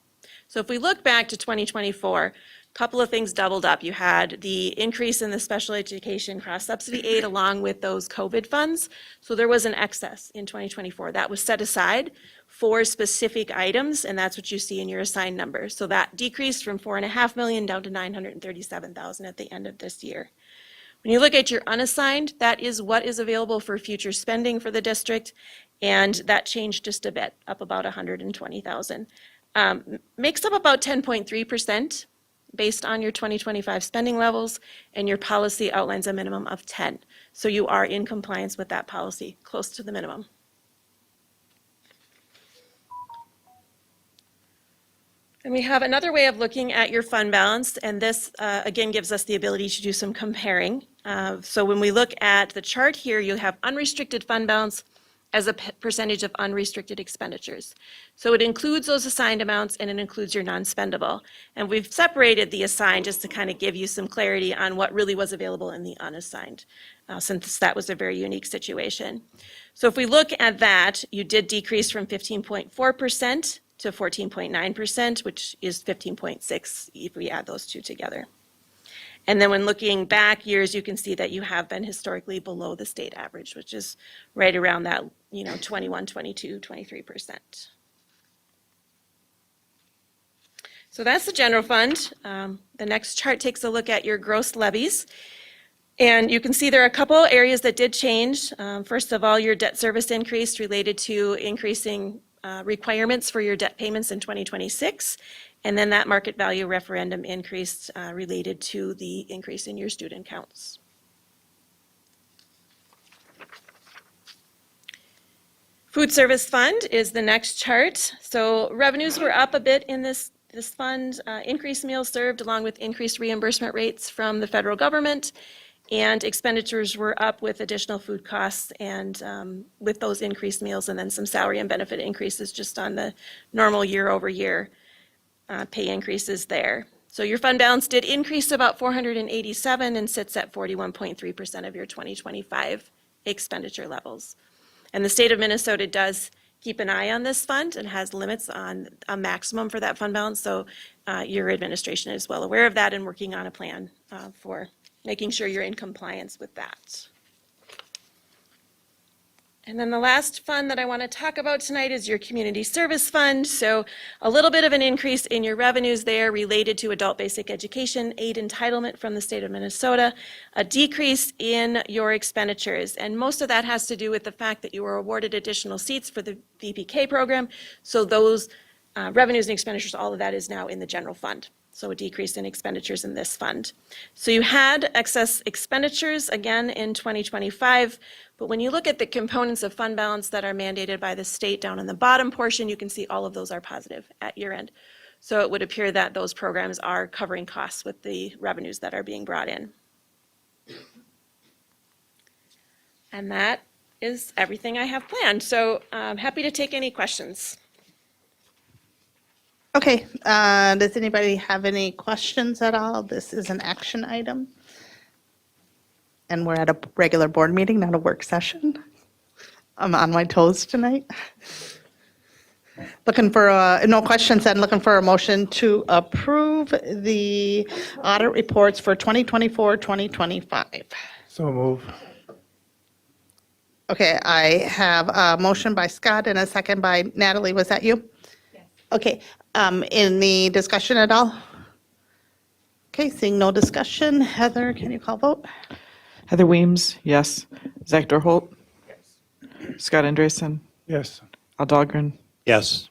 S10: So if we look back to 2024, a couple of things doubled up. You had the increase in the special education cross-subsidy aid along with those COVID funds. So there was an excess in 2024 that was set aside for specific items, and that's what you see in your assigned number. So that decreased from $4.5 million down to $937,000 at the end of this year. When you look at your unassigned, that is what is available for future spending for the district, and that changed just a bit, up about $120,000. Makes up about 10.3% based on your 2025 spending levels, and your policy outlines a minimum of 10. So you are in compliance with that policy, close to the minimum. And we have another way of looking at your fund balance, and this again gives us the ability to do some comparing. So when we look at the chart here, you have unrestricted fund balance as a percentage of unrestricted expenditures. So it includes those assigned amounts and it includes your non-spendable. And we've separated the assigned just to kind of give you some clarity on what really was available in the unassigned, since that was a very unique situation. So if we look at that, you did decrease from 15.4% to 14.9%, which is 15.6 if we add those two together. And then when looking back years, you can see that you have been historically below the state average, which is right around that, 21, 22, 23%. So that's the general fund. The next chart takes a look at your gross levies. And you can see there are a couple areas that did change. First of all, your debt service increased related to increasing requirements for your debt payments in 2026. And then that market value referendum increased related to the increase in your student counts. Food service fund is the next chart. So revenues were up a bit in this fund, increased meals served along with increased reimbursement rates from the federal government. And expenditures were up with additional food costs and with those increased meals, and then some salary and benefit increases just on the normal year over year pay increases there. So your fund balance did increase to about 487 and sits at 41.3% of your 2025 expenditure levels. And the state of Minnesota does keep an eye on this fund and has limits on a maximum for that fund balance. So your administration is well aware of that and working on a plan for making sure you're in compliance with that. And then the last fund that I want to talk about tonight is your community service fund. So a little bit of an increase in your revenues there related to adult basic education aid entitlement from the state of Minnesota, a decrease in your expenditures. And most of that has to do with the fact that you were awarded additional seats for the VPK program. So those revenues and expenditures, all of that is now in the general fund. So a decrease in expenditures in this fund. So you had excess expenditures again in 2025, but when you look at the components of fund balance that are mandated by the state down in the bottom portion, you can see all of those are positive at year end. So it would appear that those programs are covering costs with the revenues that are being brought in. And that is everything I have planned. So I'm happy to take any questions.
S1: Okay, does anybody have any questions at all? This is an action item. And we're at a regular board meeting, not a work session. I'm on my toes tonight. Looking for, no questions, and looking for a motion to approve the audit reports for 2024, 2025.
S6: So move.
S1: Okay, I have a motion by Scott and a second by Natalie. Was that you? Yes. Okay, in the discussion at all? Okay, seeing no discussion. Heather, can you call vote?
S2: Heather Weems, yes. Zach Dorholt? Yes. Scott Andreessen?
S6: Yes.
S2: Al Dahlgren?
S3: Yes.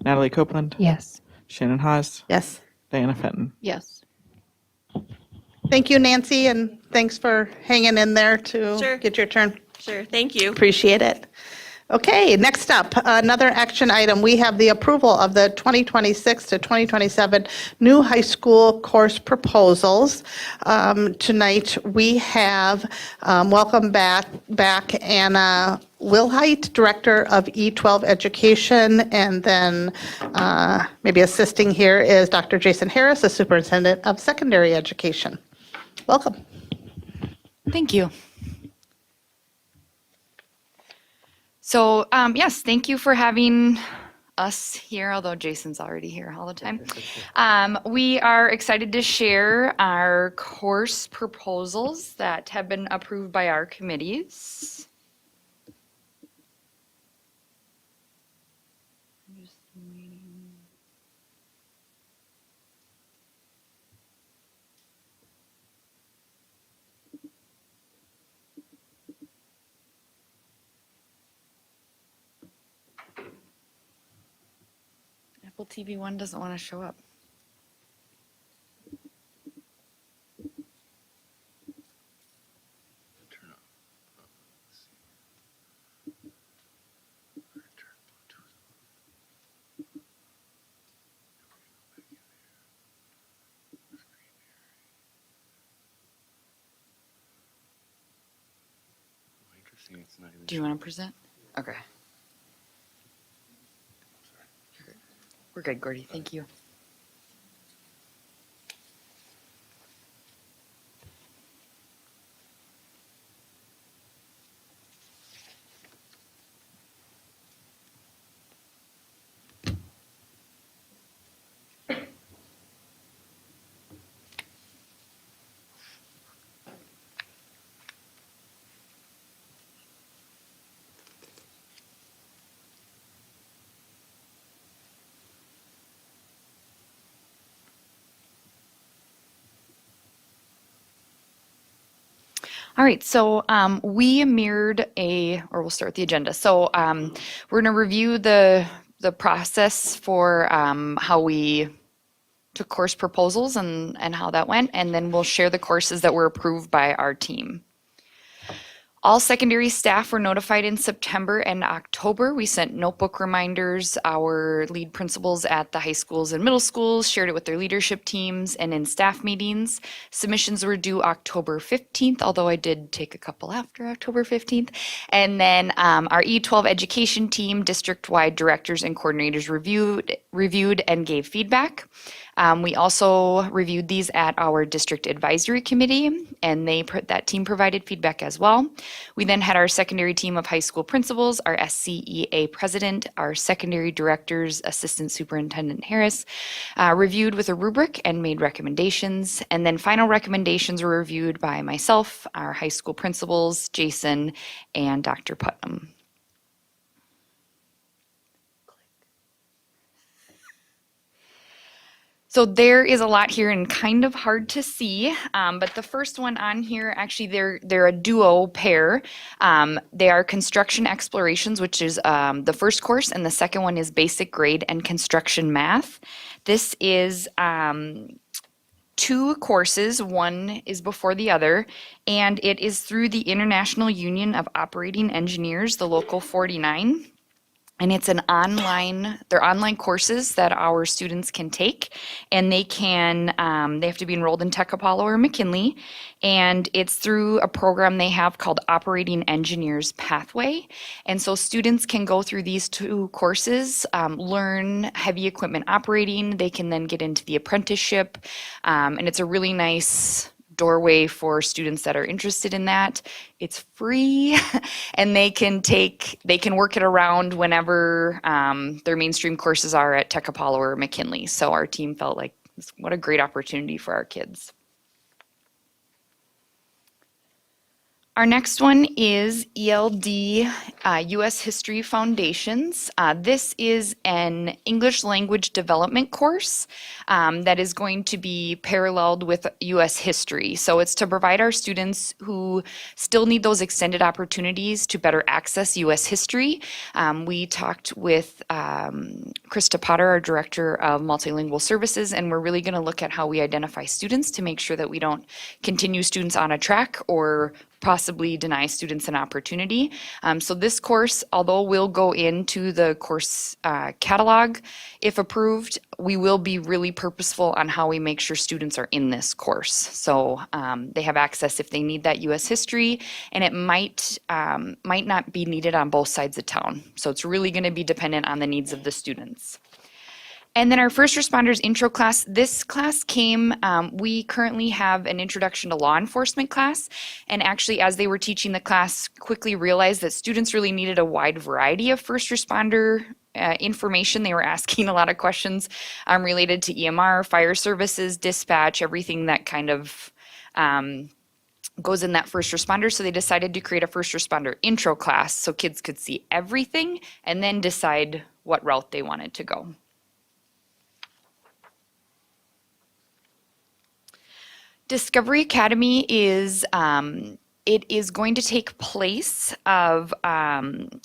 S2: Natalie Copeland?
S4: Yes.
S2: Shannon Haas?
S1: Yes.
S2: Diana Fenton?
S4: Yes.
S1: Thank you, Nancy, and thanks for hanging in there to
S10: Sure.
S1: get your turn.
S10: Sure, thank you.
S1: Appreciate it. Okay, next up, another action item. We have the approval of the 2026 to 2027 new high school course proposals. Tonight, we have welcome back Anna Wilhite, Director of E12 Education, and then maybe assisting here is Dr. Jason Harris, the Superintendent of Secondary Education. Welcome.
S9: Thank you. So, yes, thank you for having us here, although Jason's already here all the time. We are excited to share our course proposals that have been approved by our committees. Apple TV 1 doesn't want to show up. Do you want to present? Okay. We're good, Gordy. Thank you. All right, so we mirrored we'll start with the agenda. So we're going to review the process for how we took course proposals and how that went, and then we'll share the courses that were approved by our team. All secondary staff were notified in September and October. We sent notebook reminders. Our lead principals at the high schools and middle schools shared it with their leadership teams and in staff meetings. Submissions were due October 15th, although I did take a couple after October 15th. And then our E12 education team, district-wide directors and coordinators reviewed and gave feedback. We also reviewed these at our district advisory committee, and that team provided feedback as well. We then had our secondary team of high school principals, our SCEA president, our secondary directors, Assistant Superintendent Harris, reviewed with a rubric and made recommendations. And then final recommendations were reviewed by myself, our high school principals, Jason, and Dr. Putnam. So there is a lot here and kind of hard to see, but the first one on here, actually they're a duo pair. They are construction explorations, which is the first course, and the second one is basic grade and construction math. This is 2 courses, one is before the other, and it is through the International Union of Operating Engineers, the Local 49. And it's they're online courses that our students can take, and they have to be enrolled in Tech Apollo or McKinley, and it's through a program they have called Operating Engineers Pathway. And so students can go through these 2 courses, learn heavy equipment operating, they can then get into the apprenticeship, and it's a really nice doorway for students that are interested in that. It's free, and they can work it around whenever their mainstream courses are at Tech Apollo or McKinley. So our team felt like what a great opportunity for our kids. Our next one is ELD U.S. History Foundations. This is an English language development course that is going to be paralleled with U.S. history. So it's to provide our students who still need those extended opportunities to better access U.S. history. We talked with Krista Potter, our Director of Multilingual Services, and we're really going to look at how we identify students to make sure that we don't continue students on a track or possibly deny students an opportunity. So this course, although we'll go into the course catalog, if approved, we will be really purposeful on how we make sure students are in this course. So they have access if they need that U.S. history, and it might not be needed on both sides of town. So it's really going to be dependent on the needs of the students. And then our first responders intro class, this class came, we currently have an introduction to law enforcement class. And actually, as they were teaching the class, quickly realized that students really needed a wide variety of first responder information. They were asking a lot of questions related to EMR, fire services, dispatch, everything that kind of goes in that first responder. So they decided to create a first responder intro class so kids could see everything and then decide what route they wanted to go. Discovery Academy is it is going to take place of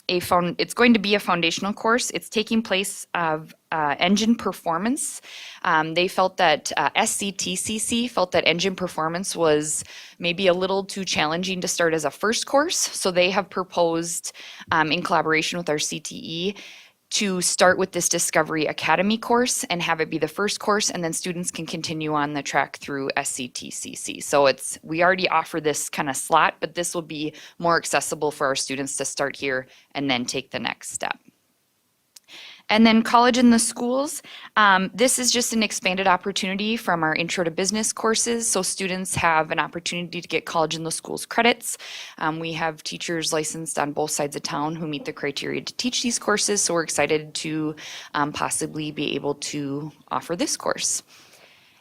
S9: it's going to be a foundational course. It's taking place of engine performance. They felt that SCTCC felt that engine performance was maybe a little too challenging to start as a first course. So they have proposed, in collaboration with our CTE, to start with this Discovery Academy course and have it be the first course, and then students can continue on the track through SCTCC. So we already offer this kind of slot, but this will be more accessible for our students to start here and then take the next step. And then College in the Schools, this is just an expanded opportunity from our Intro to Business courses. So students have an opportunity to get College in the Schools credits. We have teachers licensed on both sides of town who meet the criteria to teach these courses. So we're excited to possibly be able to offer this course.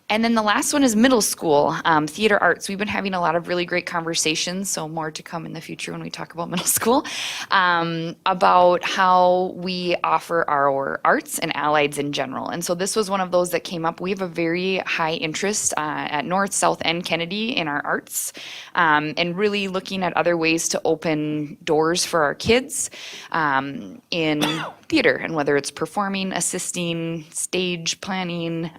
S9: And then the last one is middle school, theater arts. We've been having a lot of really great conversations, so more to come in the future when we talk about middle school, about how we offer our arts and allieds in general. And so this was one of those that came up. We have a very high interest at North, South, and Kennedy in our arts, and really looking at other ways to open doors for our kids in theater, and whether it's performing, assisting, stage planning,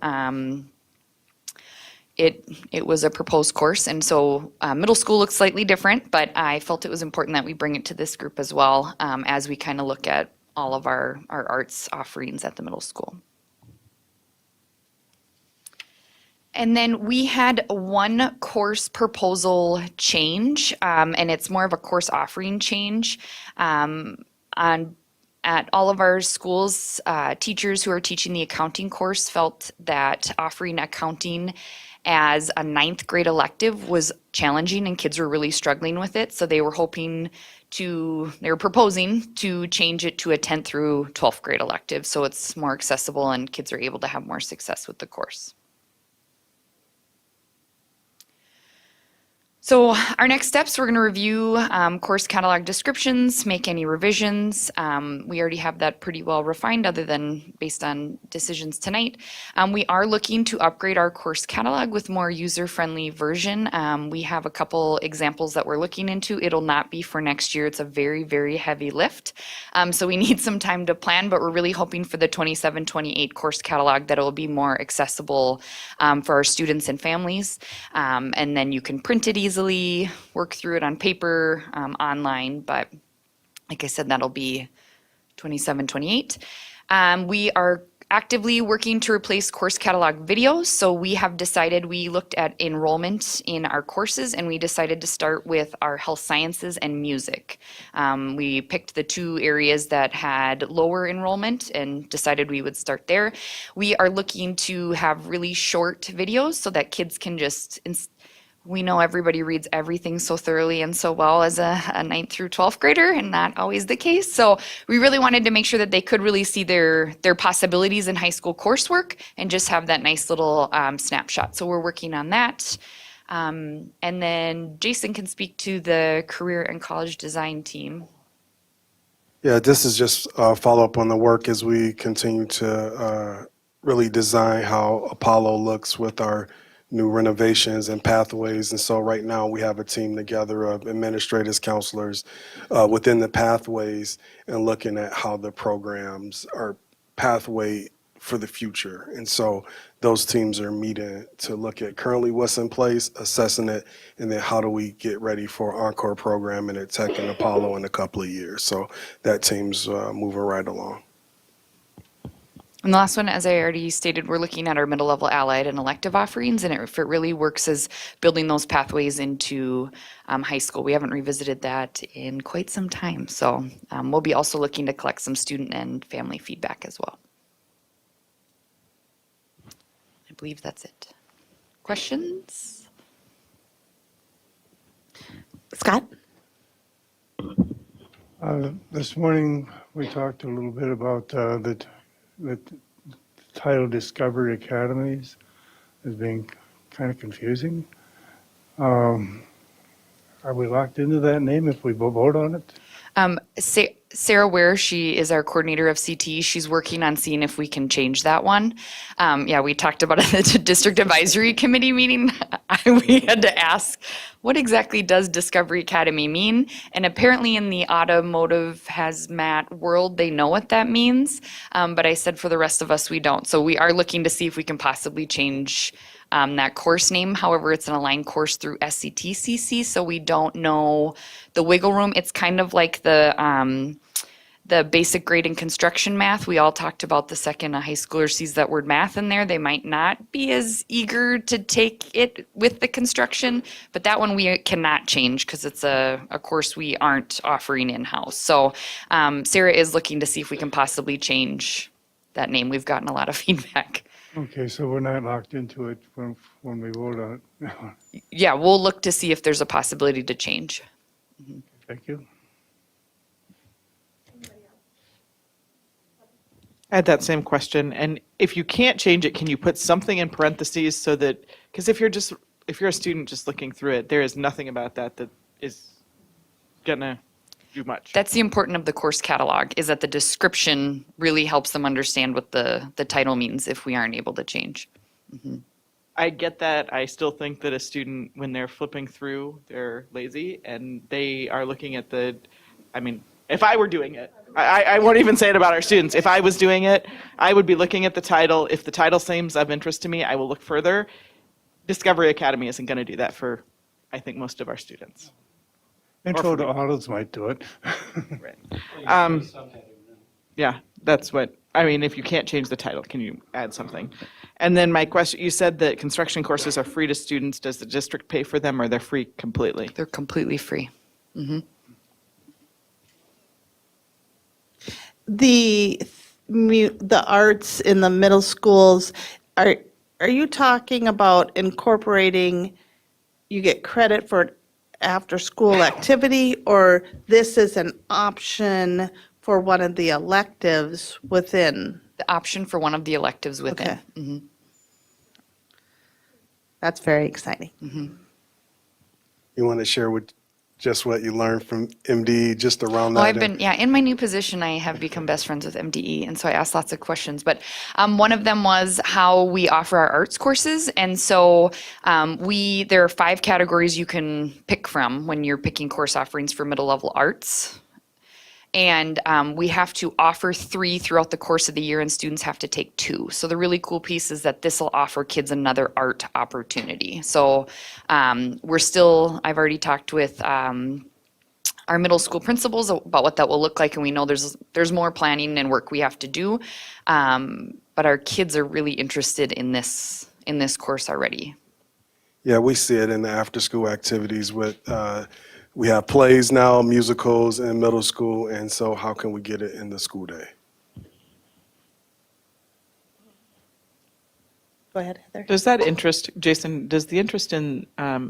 S9: it was a proposed course, and so middle school looks slightly different, but I felt it was important that we bring it to this group as well, as we kind of look at all of our arts offerings at the middle school. And then we had one course proposal change, and it's more of a course offering change. At all of our schools, teachers who are teaching the accounting course felt that offering accounting as a ninth grade elective was challenging and kids were really struggling with it. So they were proposing to change it to a 10th through 12th grade elective so it's more accessible and kids are able to have more success with the course. So our next steps, we're going to review course catalog descriptions, make any revisions. We already have that pretty well refined other than based on decisions tonight. We are looking to upgrade our course catalog with more user-friendly version. We have a couple examples that we're looking into. It'll not be for next year. It's a very, very heavy lift. So we need some time to plan, but we're really hoping for the 27-28 course catalog that it will be more accessible for our students and families. And then you can print it easily, work through it on paper, online, but like I said, that'll be 27-28. We are actively working to replace course catalog videos. So we have decided, we looked at enrollment in our courses and we decided to start with our health sciences and music. We picked the two areas that had lower enrollment and decided we would start there. We are looking to have really short videos so that kids can just, we know everybody reads everything so thoroughly and so well as a 9th through 12th grader, and not always the case. So we really wanted to make sure that they could really see their possibilities in high school coursework and just have that nice little snapshot. So we're working on that. And then Jason can speak to the career and college design team.
S11: Yeah, this is just a follow-up on the work as we continue to really design how Apollo looks with our new renovations and pathways. And so right now we have a team together of administrators, counselors within the pathways and looking at how the programs are pathway for the future. And so those teams are meeting to look at currently what's in place, assessing it, and then how do we get ready for Encore programming at Tech and Apollo in a couple of years. So that team's moving right along.
S9: And the last one, as I already stated, we're looking at our middle level allied and elective offerings, and if it really works as building those pathways into high school. We haven't revisited that in quite some time. So we'll be also looking to collect some student and family feedback as well. I believe that's it. Questions?
S1: Scott?
S6: This morning, we talked a little bit about the title Discovery Academies as being kind of confusing. Are we locked into that name if we vote on it?
S9: Sarah Ware, she is our coordinator of CT. She's working on seeing if we can change that one. Yeah, we talked about it at the district advisory committee meeting. We had to ask, what exactly does Discovery Academy mean? And apparently in the automotive hazmat world, they know what that means. But I said for the rest of us, we don't. So we are looking to see if we can possibly change that course name. However, it's an aligned course through SCTCC, so we don't know the wiggle room. It's kind of like the basic grade in construction math. We all talked about the second a high schooler sees that word math in there, they might not be as eager to take it with the construction, but that one we cannot change because it's a course we aren't offering in-house. So Sarah is looking to see if we can possibly change that name. We've gotten a lot of feedback.
S6: Okay, so we're not locked into it when we vote on it.
S9: Yeah, we'll look to see if there's a possibility to change.
S6: Thank you.
S2: I had that same question. And if you can't change it, can you put something in parentheses so that, because if you're a student just looking through it, there is nothing about that is gonna do much.
S9: That's the importance of the course catalog, is that the description really helps them understand what the title means if we aren't able to change. Mm-hmm.
S2: I get that. I still think that a student, when they're flipping through, they're lazy and they are looking at if I were doing it, I won't even say it about our students. If I was doing it, I would be looking at the title. If the title seems of interest to me, I will look further. Discovery Academy isn't going to do that for, I think, most of our students.
S6: Intro to autos might do it.
S2: Right. Yeah, that's what, if you can't change the title, can you add something? And then my question, you said that construction courses are free to students. Does the district pay for them or they're free completely?
S9: They're completely free. Mm-hmm.
S1: the arts in the middle schools, are you talking about incorporating, you get credit for an after-school activity, or this is an option for one of the electives within?
S9: The option for one of the electives within.
S1: Okay.
S9: Mhm.
S1: That's very exciting.
S11: You want to share with just what you learned from MD just around that?
S9: Well, I've been, in my new position, I have become best friends with MDE, and so I asked lots of questions. But one of them was how we offer our arts courses. And so there are 5 categories you can pick from when you're picking course offerings for middle level arts. And we have to offer 3 throughout the course of the year, and students have to take 2. So the really cool piece is that this will offer kids another art opportunity. So I've already talked with our middle school principals about what that will look like, and we know there's more planning and work we have to do. But our kids are really interested in this course already.
S11: Yeah, we see it in the after-school activities with, we have plays now, musicals in middle school, and so how can we get it in the school day?
S1: Go ahead, Heather.
S2: Does that interest, Jason, does the interest in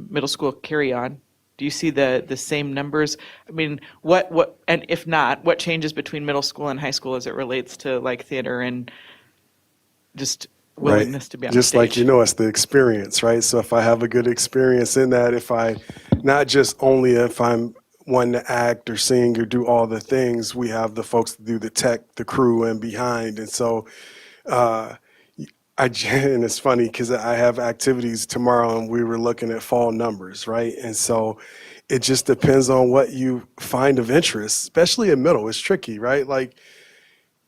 S2: middle school carry on? Do you see the same numbers? I mean, what, and if not, what changes between middle school and high school as it relates to like theater and just willingness to be on
S11: Just
S2: stage?
S11: like, it's the experience, right? So if I have a good experience in that, not just only if I'm one to act or sing or do all the things, we have the folks to do the tech, the crew, and behind. And so, and it's funny because I have activities tomorrow and we were looking at fall numbers, right? And so it just depends on what you find of interest, especially in middle. It's tricky, right? Like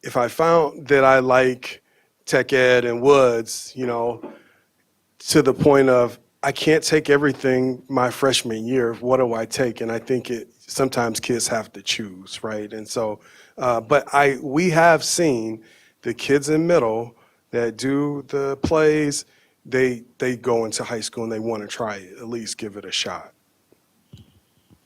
S11: if I found that I like tech ed and woods, to the point of I can't take everything my freshman year. What do I take? And I think sometimes kids have to choose, right? And so, but we have seen the kids in middle that do the plays, they go into high school and they want to try it, at least give it a shot.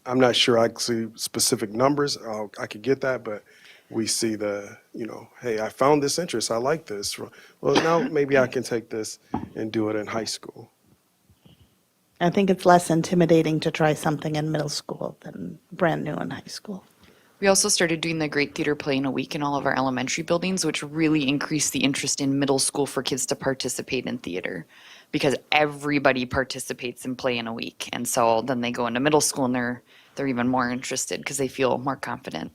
S11: I'm not sure I see specific numbers. I could get that, but we see hey, I found this interest. I like this. Well, now maybe I can take this and do it in high school.
S1: I think it's less intimidating to try something in middle school than brand new in high school.
S9: We also started doing the Great Theater Play in a Week in all of our elementary buildings, which really increased the interest in middle school for kids to participate in theater, because everybody participates in Play in a Week. And so then they go into middle school and they're even more interested because they feel more confident.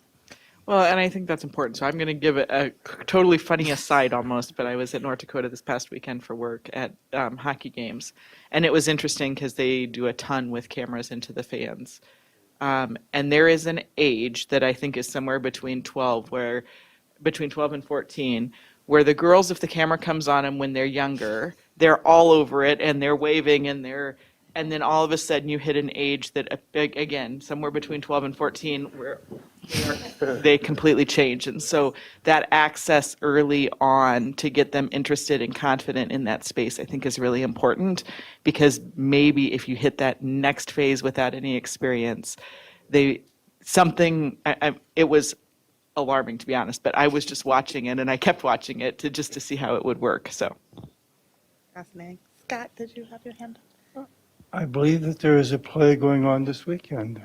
S2: Well, and I think that's important. So I'm going to give it a totally funny aside almost, but I was at North Dakota this past weekend for work at hockey games. And it was interesting because they do a ton with cameras into the fans. And there is an age that I think is somewhere between 12 and 14, where the girls, if the camera comes on them when they're younger, they're all over it and they're waving and then all of a sudden you hit an age that, again, somewhere between 12 and 14, where they completely change. And so that access early on to get them interested and confident in that space, I think is really important, because maybe if you hit that next phase without any experience, it was alarming, to be honest, but I was just watching it and I kept watching it to see how it would work. So
S1: Fascinating. Scott, did you have your hand up?
S6: I believe that there is a play going on this weekend.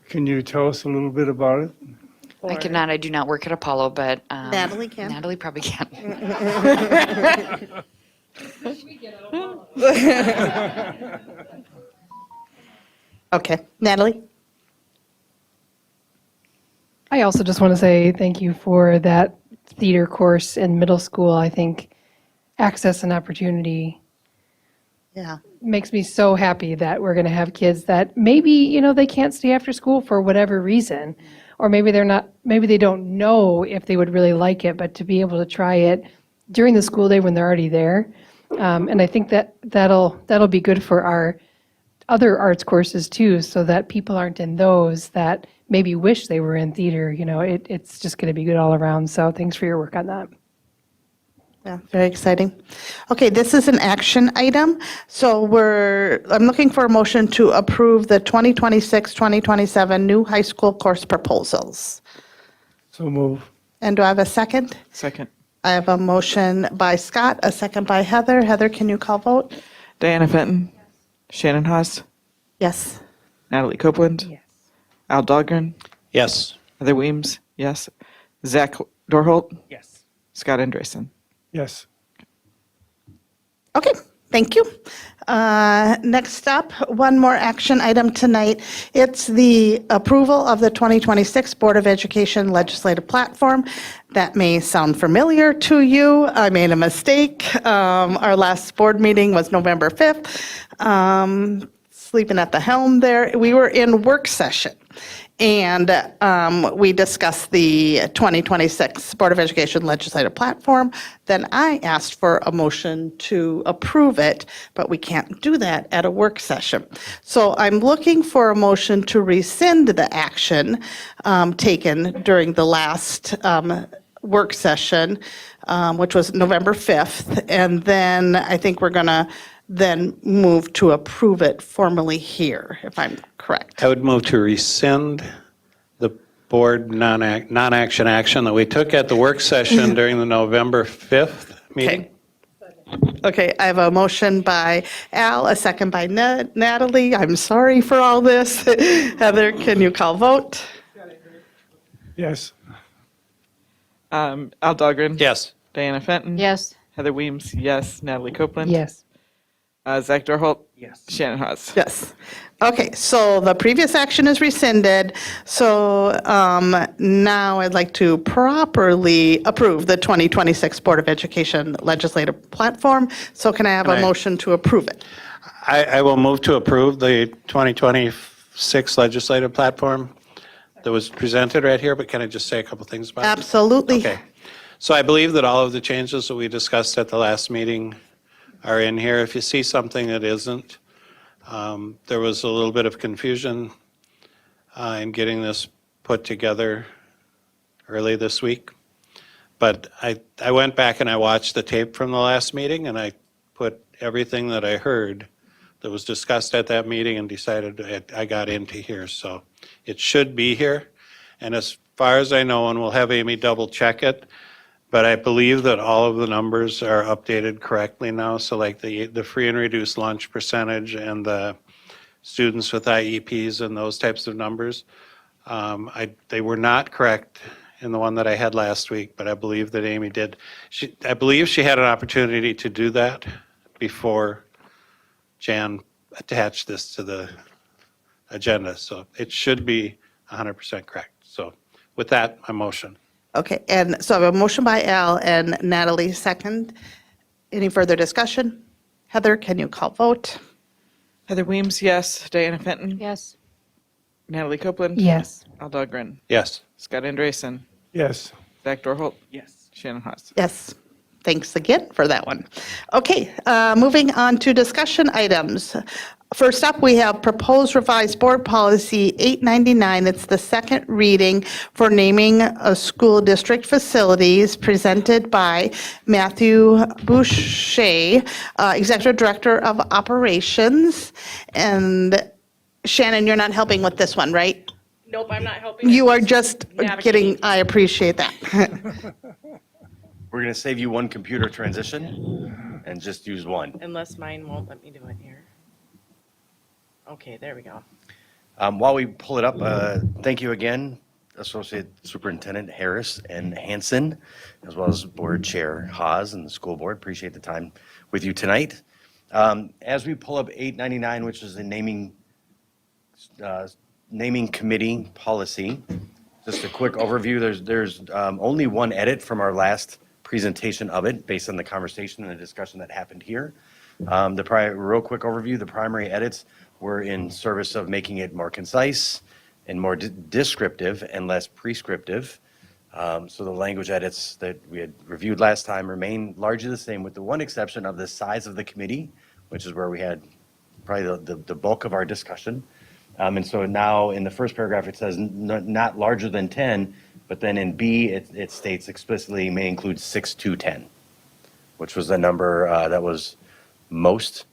S6: Can you tell us a little bit about it?
S9: I cannot, I do not work at Apollo, but
S1: Natalie can.
S9: Natalie probably can.
S1: Okay, Natalie?
S4: I also just want to say thank you for that theater course in middle school. I think access and opportunity
S1: Yeah.
S4: makes me so happy that we're going to have kids that maybe, they can't stay after school for whatever reason, or maybe maybe they don't know if they would really like it, but to be able to try it during the school day when they're already there. And I think that'll be good for our other arts courses too, so that people aren't in those that maybe wish they were in theater. It's just going to be good all around. So thanks for your work on that.
S1: Yeah, very exciting. Okay, this is an action item. So I'm looking for a motion to approve the 2026-2027 new high school course proposals.
S6: So move.
S1: And do I have a second?
S2: Second.
S1: I have a motion by Scott, a second by Heather. Heather, can you call vote?
S2: Diana Fenton. Shannon Haas.
S1: Yes.
S2: Natalie Copeland.
S4: Yes.
S2: Al Dahlgren.
S3: Yes.
S2: Heather Weems. Yes. Zach Dorholt.
S7: Yes.
S2: Scott Andresen.
S6: Yes.
S1: Okay, thank you. Next up, one more action item tonight. It's the approval of the 2026 Board of Education Legislative Platform. That may sound familiar to you. I made a mistake. Our last board meeting was November 5th. Sleeping at the helm there. We were in work session. And we discussed the 2026 Board of Education Legislative Platform. Then I asked for a motion to approve it, but we can't do that at a work session. So I'm looking for a motion to rescind the action taken during the last work session, which was November 5th. And then I think we're going to then move to approve it formally here, if I'm correct.
S3: I would move to rescind the board non-action action that we took at the work session during the November 5th meeting.
S1: Okay, I have a motion by Al, a second by Natalie. I'm sorry for all this. Heather, can you call vote?
S6: Yes.
S2: Al Dahlgren.
S3: Yes.
S2: Diana Fenton.
S4: Yes.
S2: Heather Weems. Yes. Natalie Copeland.
S4: Yes.
S2: Zach Dorholt.
S7: Yes.
S2: Shannon Haas.
S1: Yes. Okay, so the previous action is rescinded. So now I'd like to properly approve the 2026 Board of Education Legislative Platform. So can I have a
S3: Can I-
S1: motion to approve it?
S3: I will move to approve the 2026 legislative platform that was presented right here, but can I just say a couple things about it?
S1: Absolutely.
S3: Okay. So I believe that all of the changes that we discussed at the last meeting are in here. If you see something that isn't, there was a little bit of confusion in getting this put together early this week. But I went back and I watched the tape from the last meeting, and I put everything that I heard that was discussed at that meeting and decided I got into here. So it should be here. And as far as I know, and we'll have Amy double check it, but I believe that all of the numbers are updated correctly now. So like the free and reduced lunch percentage and the students with IEPs and those types of numbers, they were not correct in the one that I had last week, but I believe that Amy did. I believe she had an opportunity to do that before Jan attached this to the agenda. So it should be 100% correct. So with that, my motion.
S1: Okay, and so I have a motion by Al and Natalie second. Any further discussion? Heather, can you call vote?
S2: Heather Weems. Yes. Diana Fenton.
S4: Yes.
S2: Natalie Copeland.
S4: Yes.
S2: Al Dahlgren.
S3: Yes.
S2: Scott Andresen.
S6: Yes.
S2: Zach Dorholt.
S7: Yes.
S2: Shannon Haas.
S1: Yes. Thanks again for that one. Okay, moving on to discussion items. First up, we have proposed revised board policy 899. It's the second reading for naming school district facilities presented by Matthew Boucher, Executive Director of Operations. And Shannon, you're not helping with this one, right?
S10: Nope, I'm not helping.
S1: You are just
S10: Navigating.
S1: I appreciate that.
S7: We're going to save you one computer transition and just use one.
S12: Unless mine won't let me do it here. Okay, there we go.
S7: While we pull it up, thank you again, Associate Superintendent Harris and Hanson, as well as Board Chair Haas and the school board. Appreciate the time with you tonight. As we pull up 899, which is the naming committee policy, just a quick overview. There's only one edit from our last presentation of it, based on the conversation and the discussion that happened here. Real quick overview, the primary edits were in service of making it more concise and more descriptive and less prescriptive. So the language edits that we had reviewed last time remain largely the same, with the one exception of the size of the committee, which is where we had probably the bulk of our discussion. And so now in the first paragraph, it says not larger than 10, but then in B, it states explicitly may include 6 to 10, which was the number that was most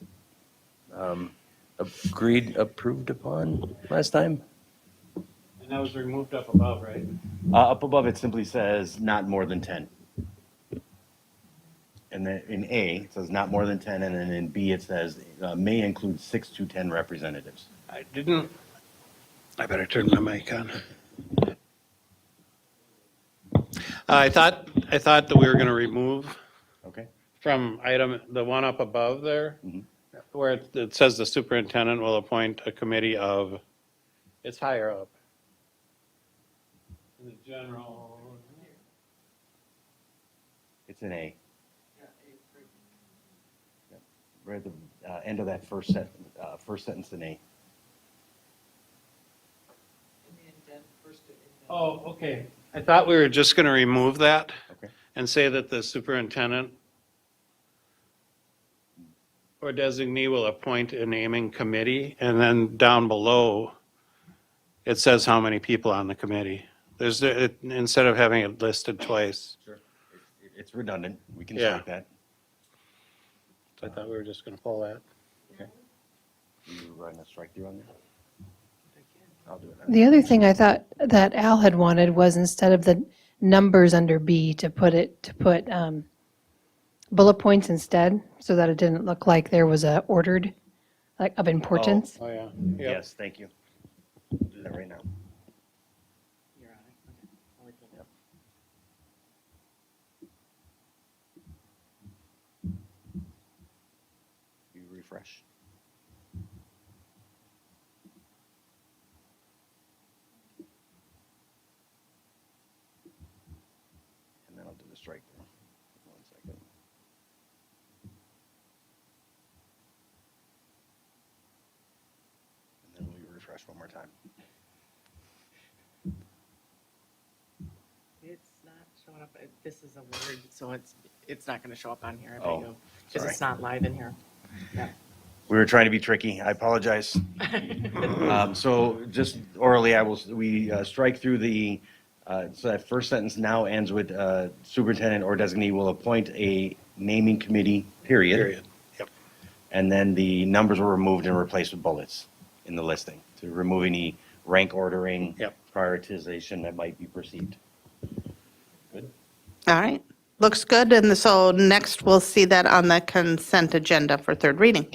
S7: approved upon last time.
S3: And that was removed up above, right?
S7: Up above, it simply says not more than 10. And then in A, it says not more than 10, and then in B, it says may include 6 to 10 representatives.
S3: I didn't, I better turn my mic on. I thought that we were going to remove
S7: Okay?
S3: from item, the one up above there, where it says the superintendent will appoint a committee of, it's higher up. In the general.
S7: It's an A. Yep. Right at the end of that first sentence in A.
S3: Oh, okay. I thought we were just going to remove that
S7: Okay.
S3: and say that the superintendent or designee will appoint a naming committee, and then down below, it says how many people on the committee. Instead of having it listed twice.
S7: Sure. It's redundant. We can
S3: Yeah.
S7: strike that.
S3: So I thought we were just going to pull that.
S7: Okay. You running a strike through on there? I'll do it.
S4: The other thing I thought that Al had wanted was instead of the numbers under B to put bullet points instead, so that it didn't look like there was a ordered, like of importance.
S3: Oh, yeah. Yep.
S7: Yes, thank you. I'll do that right now.
S12: You're on it. Okay. I'll wait till-
S7: You refresh. And then I'll do the strike through. 1 second. And then we refresh one more time.
S12: It's not showing up. This is a word, so it's not going to show up on here.
S7: Oh,
S12: Because
S7: sorry.
S12: it's not live in here. Yeah.
S7: We were trying to be tricky. I apologize. So just orally, we strike through so that first sentence now ends with superintendent or designee will appoint a naming committee, period.
S3: Period. Yep.
S7: And then the numbers were removed and replaced with bullets in the listing to remove any rank ordering,
S3: Yep.
S7: prioritization that might be perceived. Good.
S1: All right, looks good. And so next, we'll see that on the consent agenda for third reading.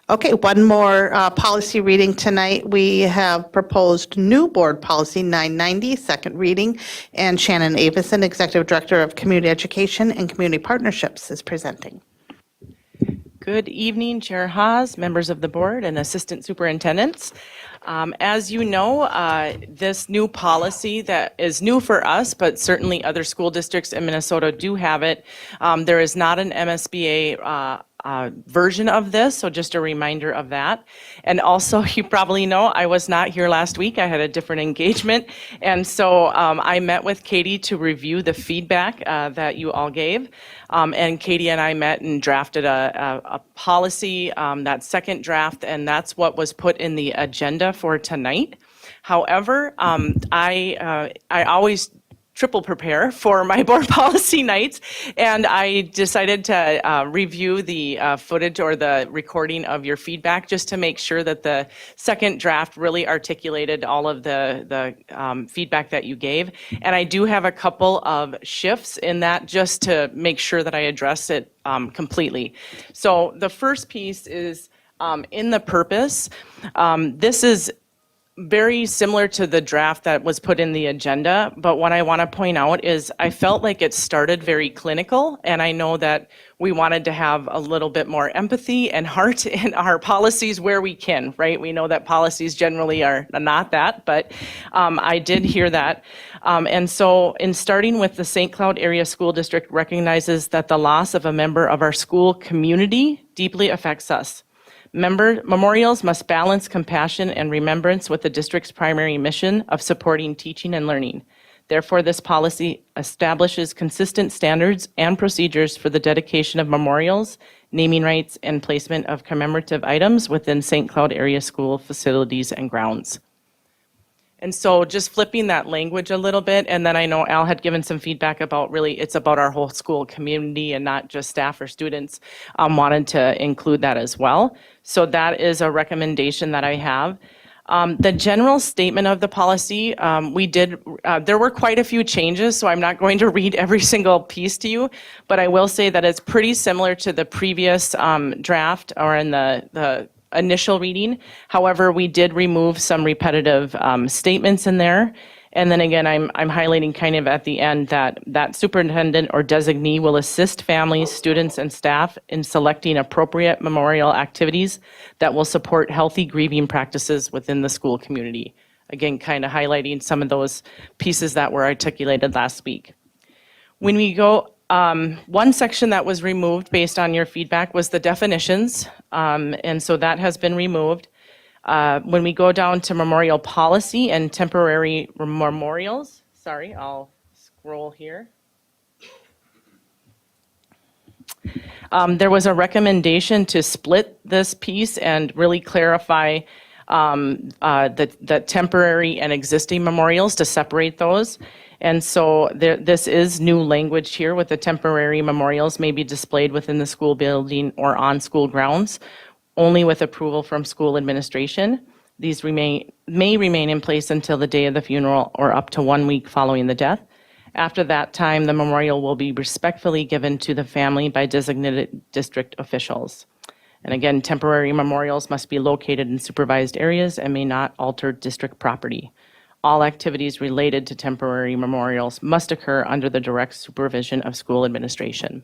S1: Okay, one more policy reading tonight. We have proposed new board policy 990, second reading, and Shannon Avison, Executive Director of Community Education and Community Partnerships, is presenting.
S12: Good evening, Chair Haas, members of the board, and assistant superintendents. As you know, this new policy that is new for us, but certainly other school districts in Minnesota do have it. There is not an MSBA version of this, so just a reminder of that. And also, you probably know, I was not here last week. I had a different engagement. And so I met with Katie to review the feedback that you all gave. And Katie and I met and drafted a policy, that second draft, and that's what was put in the agenda for tonight. However, I always triple prepare for my board policy nights, and I decided to review the footage or the recording of your feedback just to make sure that the second draft really articulated all of the feedback that you gave. And I do have a couple of shifts in that just to make sure that I address it completely. So the first piece is in the purpose. This is very similar to the draft that was put in the agenda, but what I want to point out is I felt like it started very clinical, and I know that we wanted to have a little bit more empathy and heart in our policies where we can, right? We know that policies generally are not that, but I did hear that. And so in starting with the St. Cloud Area School District recognizes that the loss of a member of our school community deeply affects us. Memorials must balance compassion and remembrance with the district's primary mission of supporting teaching and learning. Therefore, this policy establishes consistent standards and procedures for the dedication of memorials, naming rights, and placement of commemorative items within St. Cloud area school facilities and grounds. And so just flipping that language a little bit, and then I know Al had given some feedback about really it's about our whole school community and not just staff or students, wanted to include that as well. So that is a recommendation that I have. The general statement of the policy, there were quite a few changes, so I'm not going to read every single piece to you, but I will say that it's pretty similar to the previous draft or in the initial reading. However, we did remove some repetitive statements in there. And then again, I'm highlighting kind of at the end that superintendent or designee will assist families, students, and staff in selecting appropriate memorial activities that will support healthy grieving practices within the school community. Again, kind of highlighting some of those pieces that were articulated last week. When we go, one section that was removed based on your feedback was the definitions, and so that has been removed. When we go down to memorial policy and temporary memorials, sorry, I'll scroll here. There was a recommendation to split this piece and really clarify the temporary and existing memorials, to separate those. And so this is new language here, with the temporary memorials may be displayed within the school building or on school grounds, only with approval from school administration. These may remain in place until the day of the funeral or up to 1 week following the death. After that time, the memorial will be respectfully given to the family by designated district officials. And again, temporary memorials must be located in supervised areas and may not alter district property. All activities related to temporary memorials must occur under the direct supervision of school administration.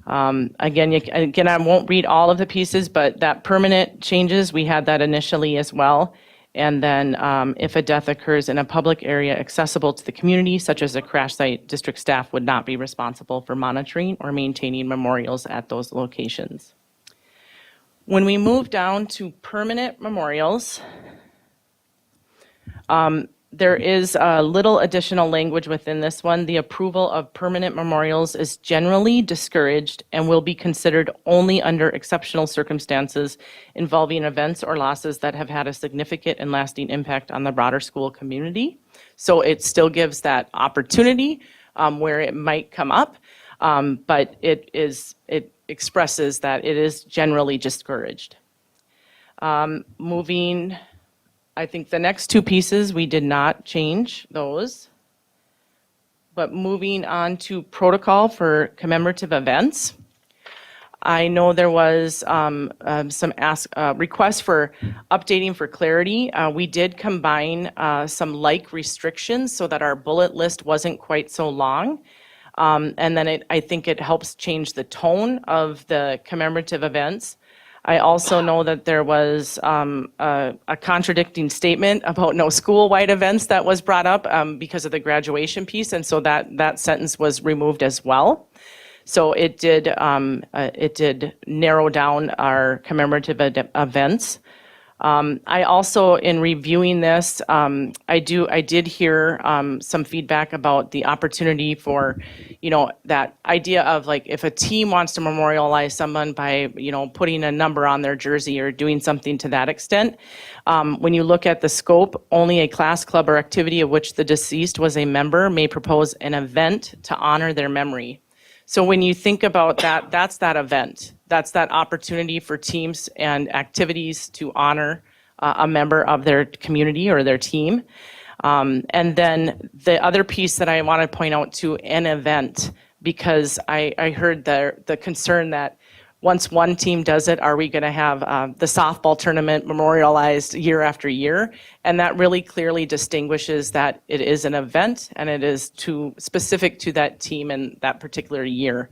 S12: Again, I won't read all of the pieces, but that permanent changes, we had that initially as well. And then if a death occurs in a public area accessible to the community, such as a crash site, district staff would not be responsible for monitoring or maintaining memorials at those locations. When we move down to permanent memorials, there is a little additional language within this one. The approval of permanent memorials is generally discouraged and will be considered only under exceptional circumstances involving events or losses that have had a significant and lasting impact on the broader school community. So it still gives that opportunity where it might come up, but it expresses that it is generally discouraged. Moving, I think the next two pieces, we did not change those. But moving on to protocol for commemorative events. I know there was some requests for updating for clarity. We did combine some like restrictions so that our bullet list wasn't quite so long. And then I think it helps change the tone of the commemorative events. I also know that there was a contradicting statement about no school-wide events that was brought up because of the graduation piece, and so that sentence was removed as well. So it did narrow down our commemorative events. I also, in reviewing this, I did hear some feedback about the opportunity for, that idea of like if a team wants to memorialize someone by, putting a number on their jersey or doing something to that extent. When you look at the scope, only a class, club, or activity of which the deceased was a member may propose an event to honor their memory. So when you think about that, that's that event. That's that opportunity for teams and activities to honor a member of their community or their team. And then the other piece that I want to point out to an event, because I heard the concern that once one team does it, are we going to have the softball tournament memorialized year after year? And that really clearly distinguishes that it is an event and it is specific to that team and that particular year.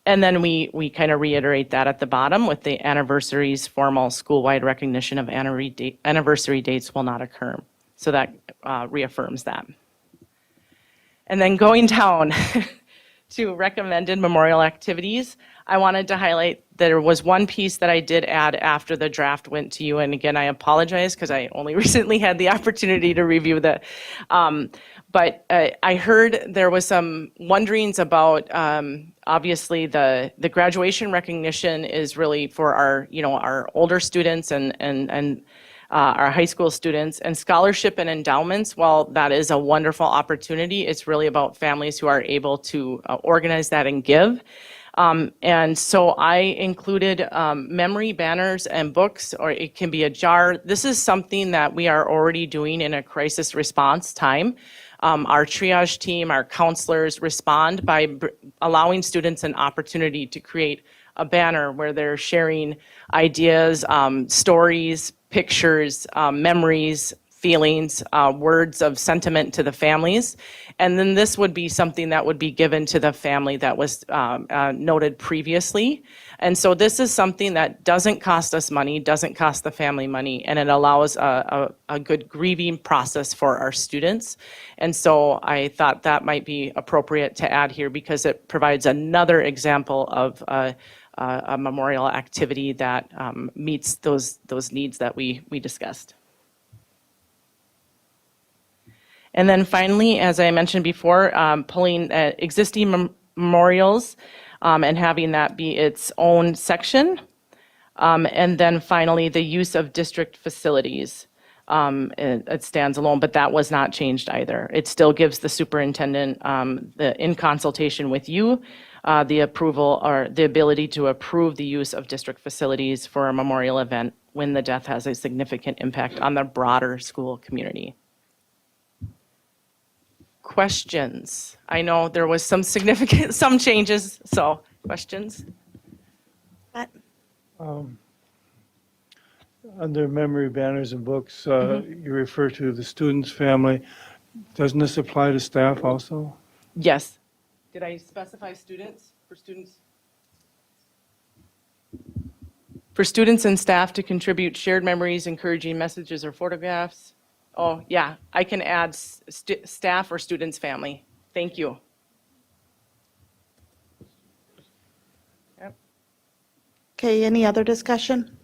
S12: And then we kind of reiterate that at the bottom with the anniversaries, formal school-wide recognition of anniversary dates will not occur. So that reaffirms that. And then going down to recommended memorial activities, I wanted to highlight there was one piece that I did add after the draft went to you. And again, I apologize because I only recently had the opportunity to review the, but I heard there was some wonderings about, obviously the graduation recognition is really for our older students and our high school students, and scholarship and endowments. While that is a wonderful opportunity, it's really about families who are able to organize that and give. And so I included memory banners and books, or it can be a jar. This is something that we are already doing in a crisis response time. Our triage team, our counselors respond by allowing students an opportunity to create a banner where they're sharing ideas, stories, pictures, memories, feelings, words of sentiment to the families. And then this would be something that would be given to the family that was noted previously. And so this is something that doesn't cost us money, doesn't cost the family money, and it allows a good grieving process for our students. And so I thought that might be appropriate to add here because it provides another example of a memorial activity that meets those needs that we discussed. And then finally, as I mentioned before, pulling existing memorials and having that be its own section. And then finally, the use of district facilities. It stands alone, but that was not changed either. It still gives the superintendent, in consultation with you, the approval or the ability to approve the use of district facilities for a memorial event when the death has a significant impact on the broader school community. Questions? I know there was some changes, so questions?
S6: Under memory banners and books, you refer to the student's family. Doesn't this apply to staff also?
S12: Yes. Did I specify students? For students and staff to contribute shared memories, encouraging messages or photographs. Oh, yeah, I can add staff or students' family. Thank you. Yep.
S1: Okay, any other discussion?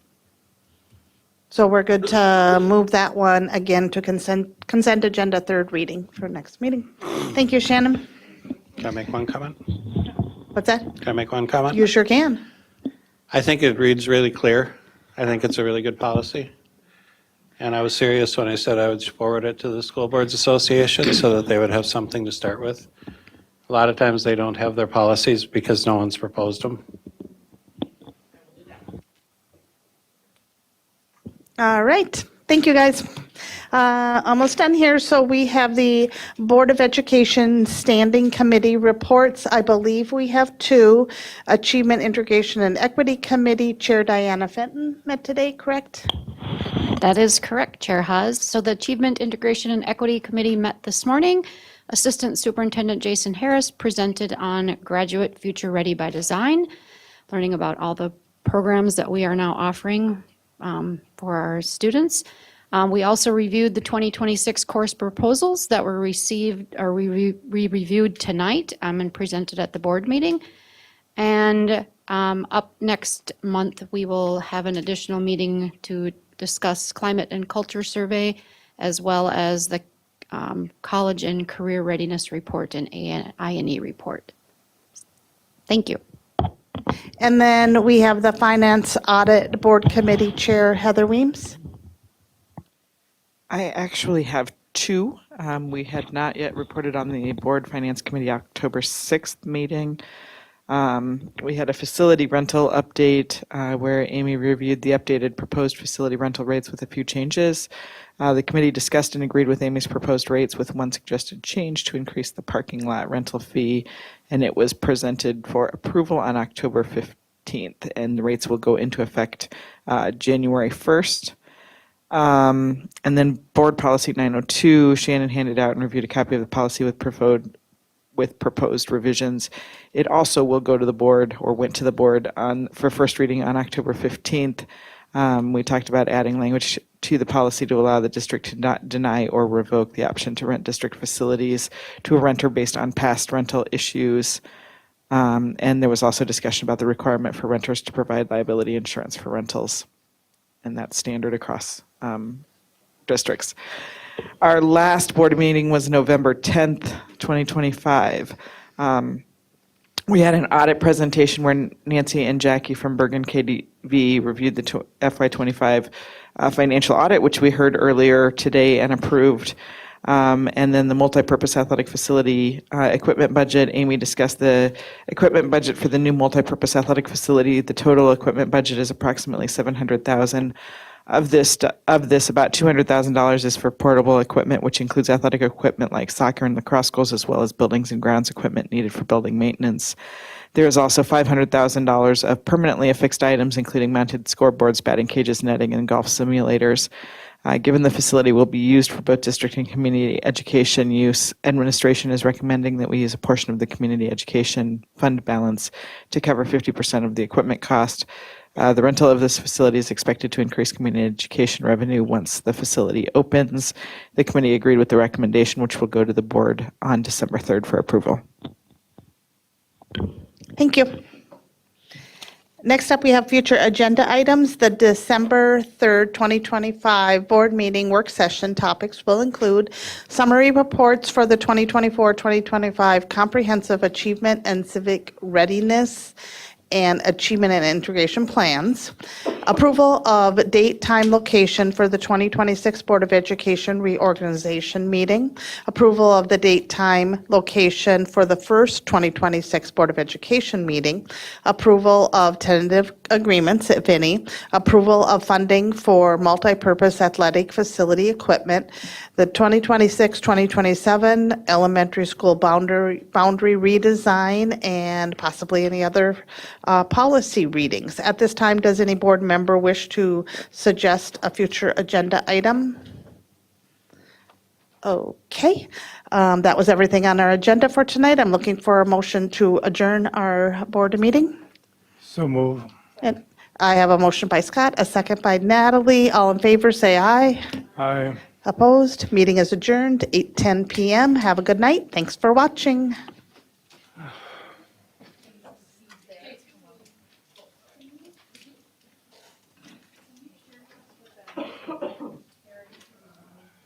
S1: So we're good to move that one again to consent agenda, third reading for next meeting. Thank you, Shannon.
S3: Can I make one comment?
S1: What's that?
S3: Can I make one comment?
S1: You sure can.
S3: I think it reads really clear. I think it's a really good policy. And I was serious when I said I would forward it to the School Boards Association so that they would have something to start with. A lot of times they don't have their policies because no one's proposed them.
S1: All right, thank you, guys. Almost done here. So we have the Board of Education Standing Committee reports. I believe we have two. Achievement, Integration, and Equity Committee Chair Diana Fenton met today, correct?
S13: That is correct, Chair Haas. So the Achievement, Integration, and Equity Committee met this morning. Assistant Superintendent Jason Harris presented on Graduate Future Ready by Design, learning about all the programs that we are now offering for our students. We also reviewed the 2026 course proposals that were received, or we reviewed tonight and presented at the board meeting. And up next month, we will have an additional meeting to discuss climate and culture survey, as well as the college and career readiness report and INE report. Thank you.
S1: And then we have the Finance Audit Board Committee Chair Heather Weems.
S2: I actually have two. We had not yet reported on the Board Finance Committee October 6th meeting. We had a facility rental update where Amy reviewed the updated proposed facility rental rates with a few changes. The committee discussed and agreed with Amy's proposed rates with one suggested change to increase the parking lot rental fee, and it was presented for approval on October 15th, and the rates will go into effect January 1st. And then Board Policy 902, Shannon handed out and reviewed a copy of the policy with proposed revisions. It also will go to the board, or went to the board for first reading on October 15th. We talked about adding language to the policy to allow the district to not deny or revoke the option to rent district facilities to a renter based on past rental issues. And there was also discussion about the requirement for renters to provide liability insurance for rentals. And that's standard across districts. Our last board meeting was November 10th, 2025. We had an audit presentation where Nancy and Jackie from Bergen KDV reviewed the FY25 financial audit, which we heard earlier today and approved. And then the multipurpose athletic facility equipment budget. Amy discussed the equipment budget for the new multipurpose athletic facility. The total equipment budget is approximately $700,000. Of this, about $200,000 is for portable equipment, which includes athletic equipment like soccer and lacrosse goals, as well as buildings and grounds equipment needed for building maintenance. There is also $500,000 of permanently affixed items, including mounted scoreboards, batting cages, netting, and golf simulators. Given the facility will be used for both district and community education use, administration is recommending that we use a portion of the community education fund balance to cover 50% of the equipment cost. The rental of this facility is expected to increase community education revenue once the facility opens. The committee agreed with the recommendation, which will go to the board on December 3rd for approval.
S1: Thank you. Next up, we have future agenda items. The December 3rd, 2025 board meeting work session topics will include summary reports for the 2024-2025 Comprehensive Achievement and Civic Readiness and Achievement and Integration Plans, approval of date, time, location for the 2026 Board of Education reorganization meeting, approval of the date, time, location for the first 2026 Board of Education meeting, approval of tentative agreements, if any, approval of funding for multipurpose athletic facility equipment, the 2026-2027 elementary school boundary redesign, and possibly any other policy readings. At this time, does any board member wish to suggest a future agenda item? Okay, that was everything on our agenda for tonight. I'm looking for a motion to adjourn our board meeting.
S6: So move.
S1: And I have a motion by Scott, a second by Natalie. All in favor, say aye.
S6: Aye.
S1: Opposed? Meeting is adjourned, 8:10 PM. Have a good night. Thanks for watching.